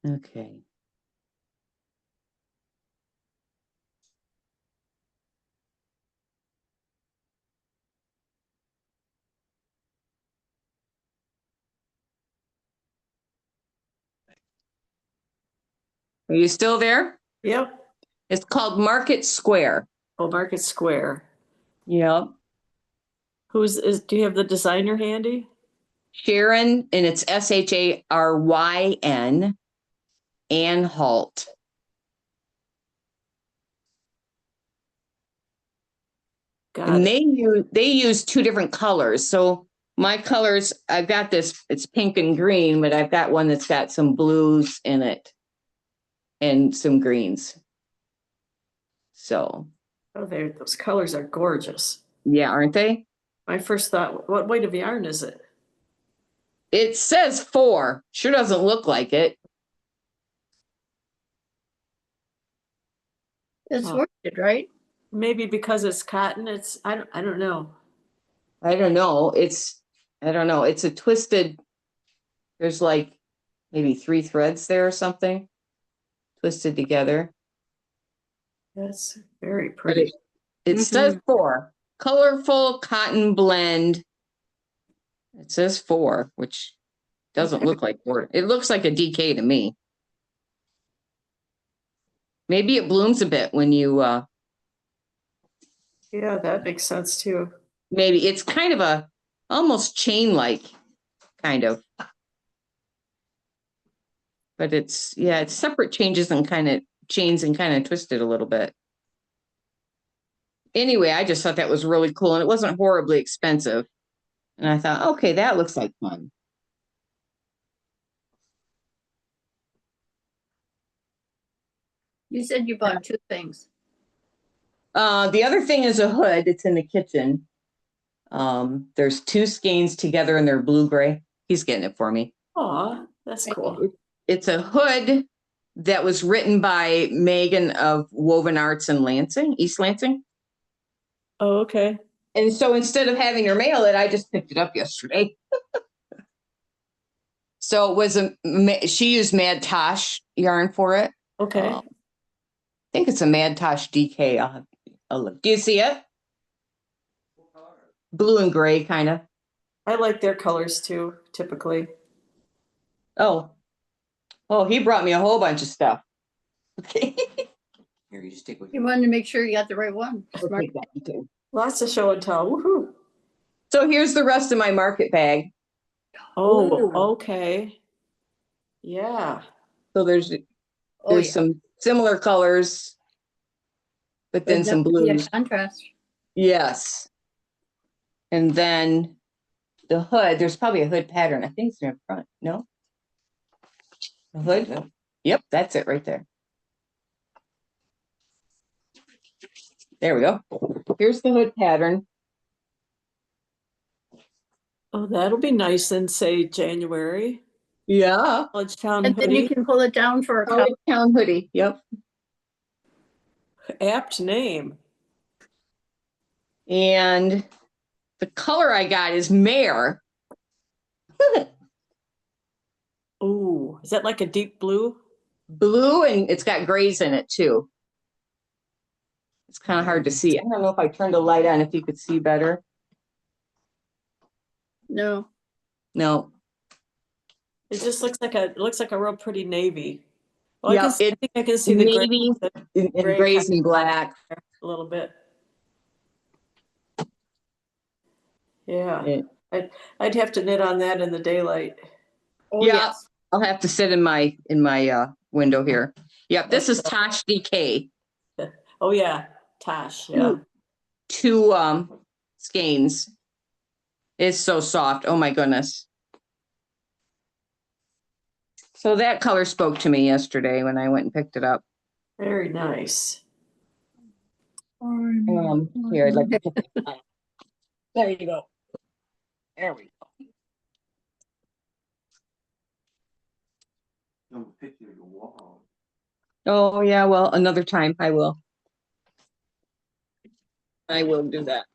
Okay. Are you still there? yep. It's called Market Square. Oh, Market Square. Yep. Do you have the designer handy? Sharon, and it's Sharyn, Ann Halt. Got And it. they use two different colors. So my colors, I've got this, it's pink and green, but I've got one that's got some blues in it and some greens. So Oh, those colors are gorgeous. yeah, aren't they? My first thought, what weight of yarn is it? It says 4. Sure doesn't look like it. It's Oh. worth it, right? Maybe because it's cotton, I don't know. I don't know. I don't know. It's a twisted, there's like maybe 3 threads there or something twisted together. That's very But pretty. it says 4. Colorful cotton blend. It says 4, which doesn't look like 4. It looks like a DK to me. Maybe it blooms a bit when you, Yeah, that makes sense too. maybe it's kind of a almost chain-like kind of. But it's, yeah, it's separate changes and kind of chains and kind of twisted a little bit. Anyway, I just thought that was really cool and it wasn't horribly expensive. And I thought, okay, that looks like fun. You said you bought 2 things. The other thing is a hood. It's in the kitchen. There's 2 skeins together and they're blue-gray. He's getting it for me. Aw, that's cool. It's a hood that was written by Megan of Woven Arts in Lansing, East Lansing. Oh, okay. And so instead of having her mail it, I just picked it up yesterday. So it was she used Mad Tosh yarn for it. Okay. I think it's a Mad Tosh DK. I'll look. Do you see it? Blue and gray, kind of. I like their colors too, typically. Oh, he brought me a whole bunch of stuff. Okay. Here, you just take what You wanted to make sure you got the right one. I'll Smart. take that too. Lots of show and tell. Woohoo. So here's the rest of my market bag. Oh, Ooh. okay. Yeah. So there's Oh, yeah. some similar colors, but then some There'd definitely be a blues. contrast. Yes. And then the hood, there's probably a hood pattern. I think it's in front. No? The hood? Yep, that's it right there. There we go. Here's the hood pattern. Oh, that'll be nice in, say, January. Yeah. College Town And then you hoodie. can pull it down for a cup. College Town hoodie. Yep. Apt name. And the color I got is mare. Ooh, is that like a deep blue? Blue, and it's got grays in it too. It's kind of hard to see. I don't know if I turned the light on, if you could see better. No. No. It just looks like it looks like a real pretty navy. Well, Yeah, I think I can see the gray, navy and gray grays and black. a little bit. Yeah, Yeah. I'd have to knit on that in the daylight. Oh, Yeah. yes. I'll have to sit in my window here. Yep, this is Tosh DK. Oh yeah, Tosh. Yeah. Two skeins. It's so soft. Oh my goodness. So that color spoke to me yesterday when I went and picked it up. Very nice. Here, I'd like to pick it up. There you go. There we go. Don't picture your wall. Oh yeah, well, another time I will. I will do that.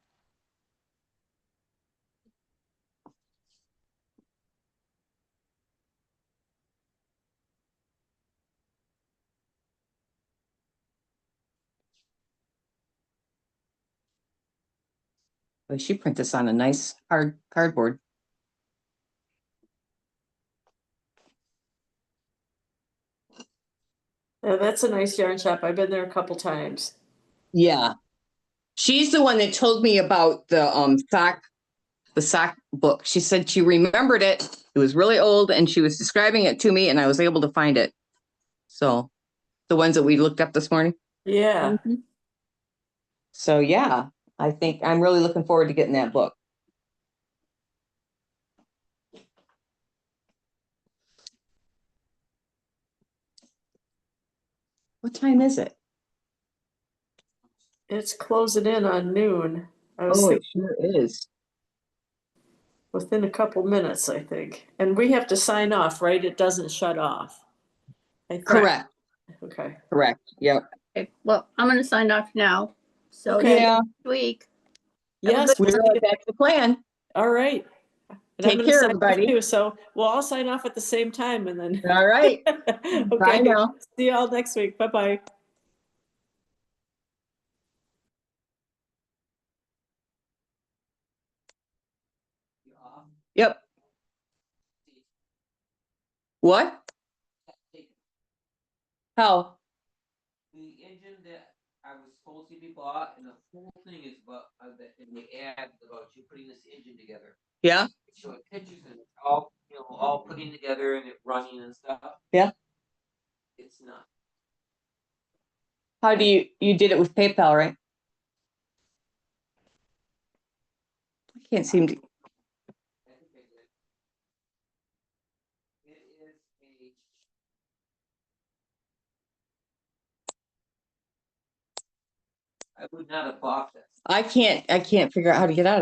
But she print this on a nice hard cardboard. Yeah, that's a nice yarn shop. I've been there a couple times. Yeah. She's the one that told me about the sock book. She said she remembered it. It was really old and she was describing it to me and I was able to find it. So the ones that we looked up this morning. Yeah. Mhm. So yeah, I think I'm really looking forward to getting that book. What time is it? It's closing in on noon. I was Oh, it thinking sure is. within a couple minutes, I think. And we have to sign off, right? It doesn't shut off. I think. Correct. Okay. Correct. Yep. Okay, well, I'm gonna sign off now. So Okay. Yeah, next week. Have a Yes. good we're that's the plan. All right. And I'm Take gonna care, sign off everybody. too, so we'll all sign off at the same time and then. All right. Okay. Bye now. See you all next week. Bye-bye. Yep. What? How? supposedly be bought, and the whole thing is about, in the ad about you putting this engine together. Yeah, Showing pictures and it's all, all putting together and it running and stuff. Yeah. It's not. how do you did it with PayPal, right? I can't seem to, I think I did. It is I would not have bought this. I can't figure out how to get out of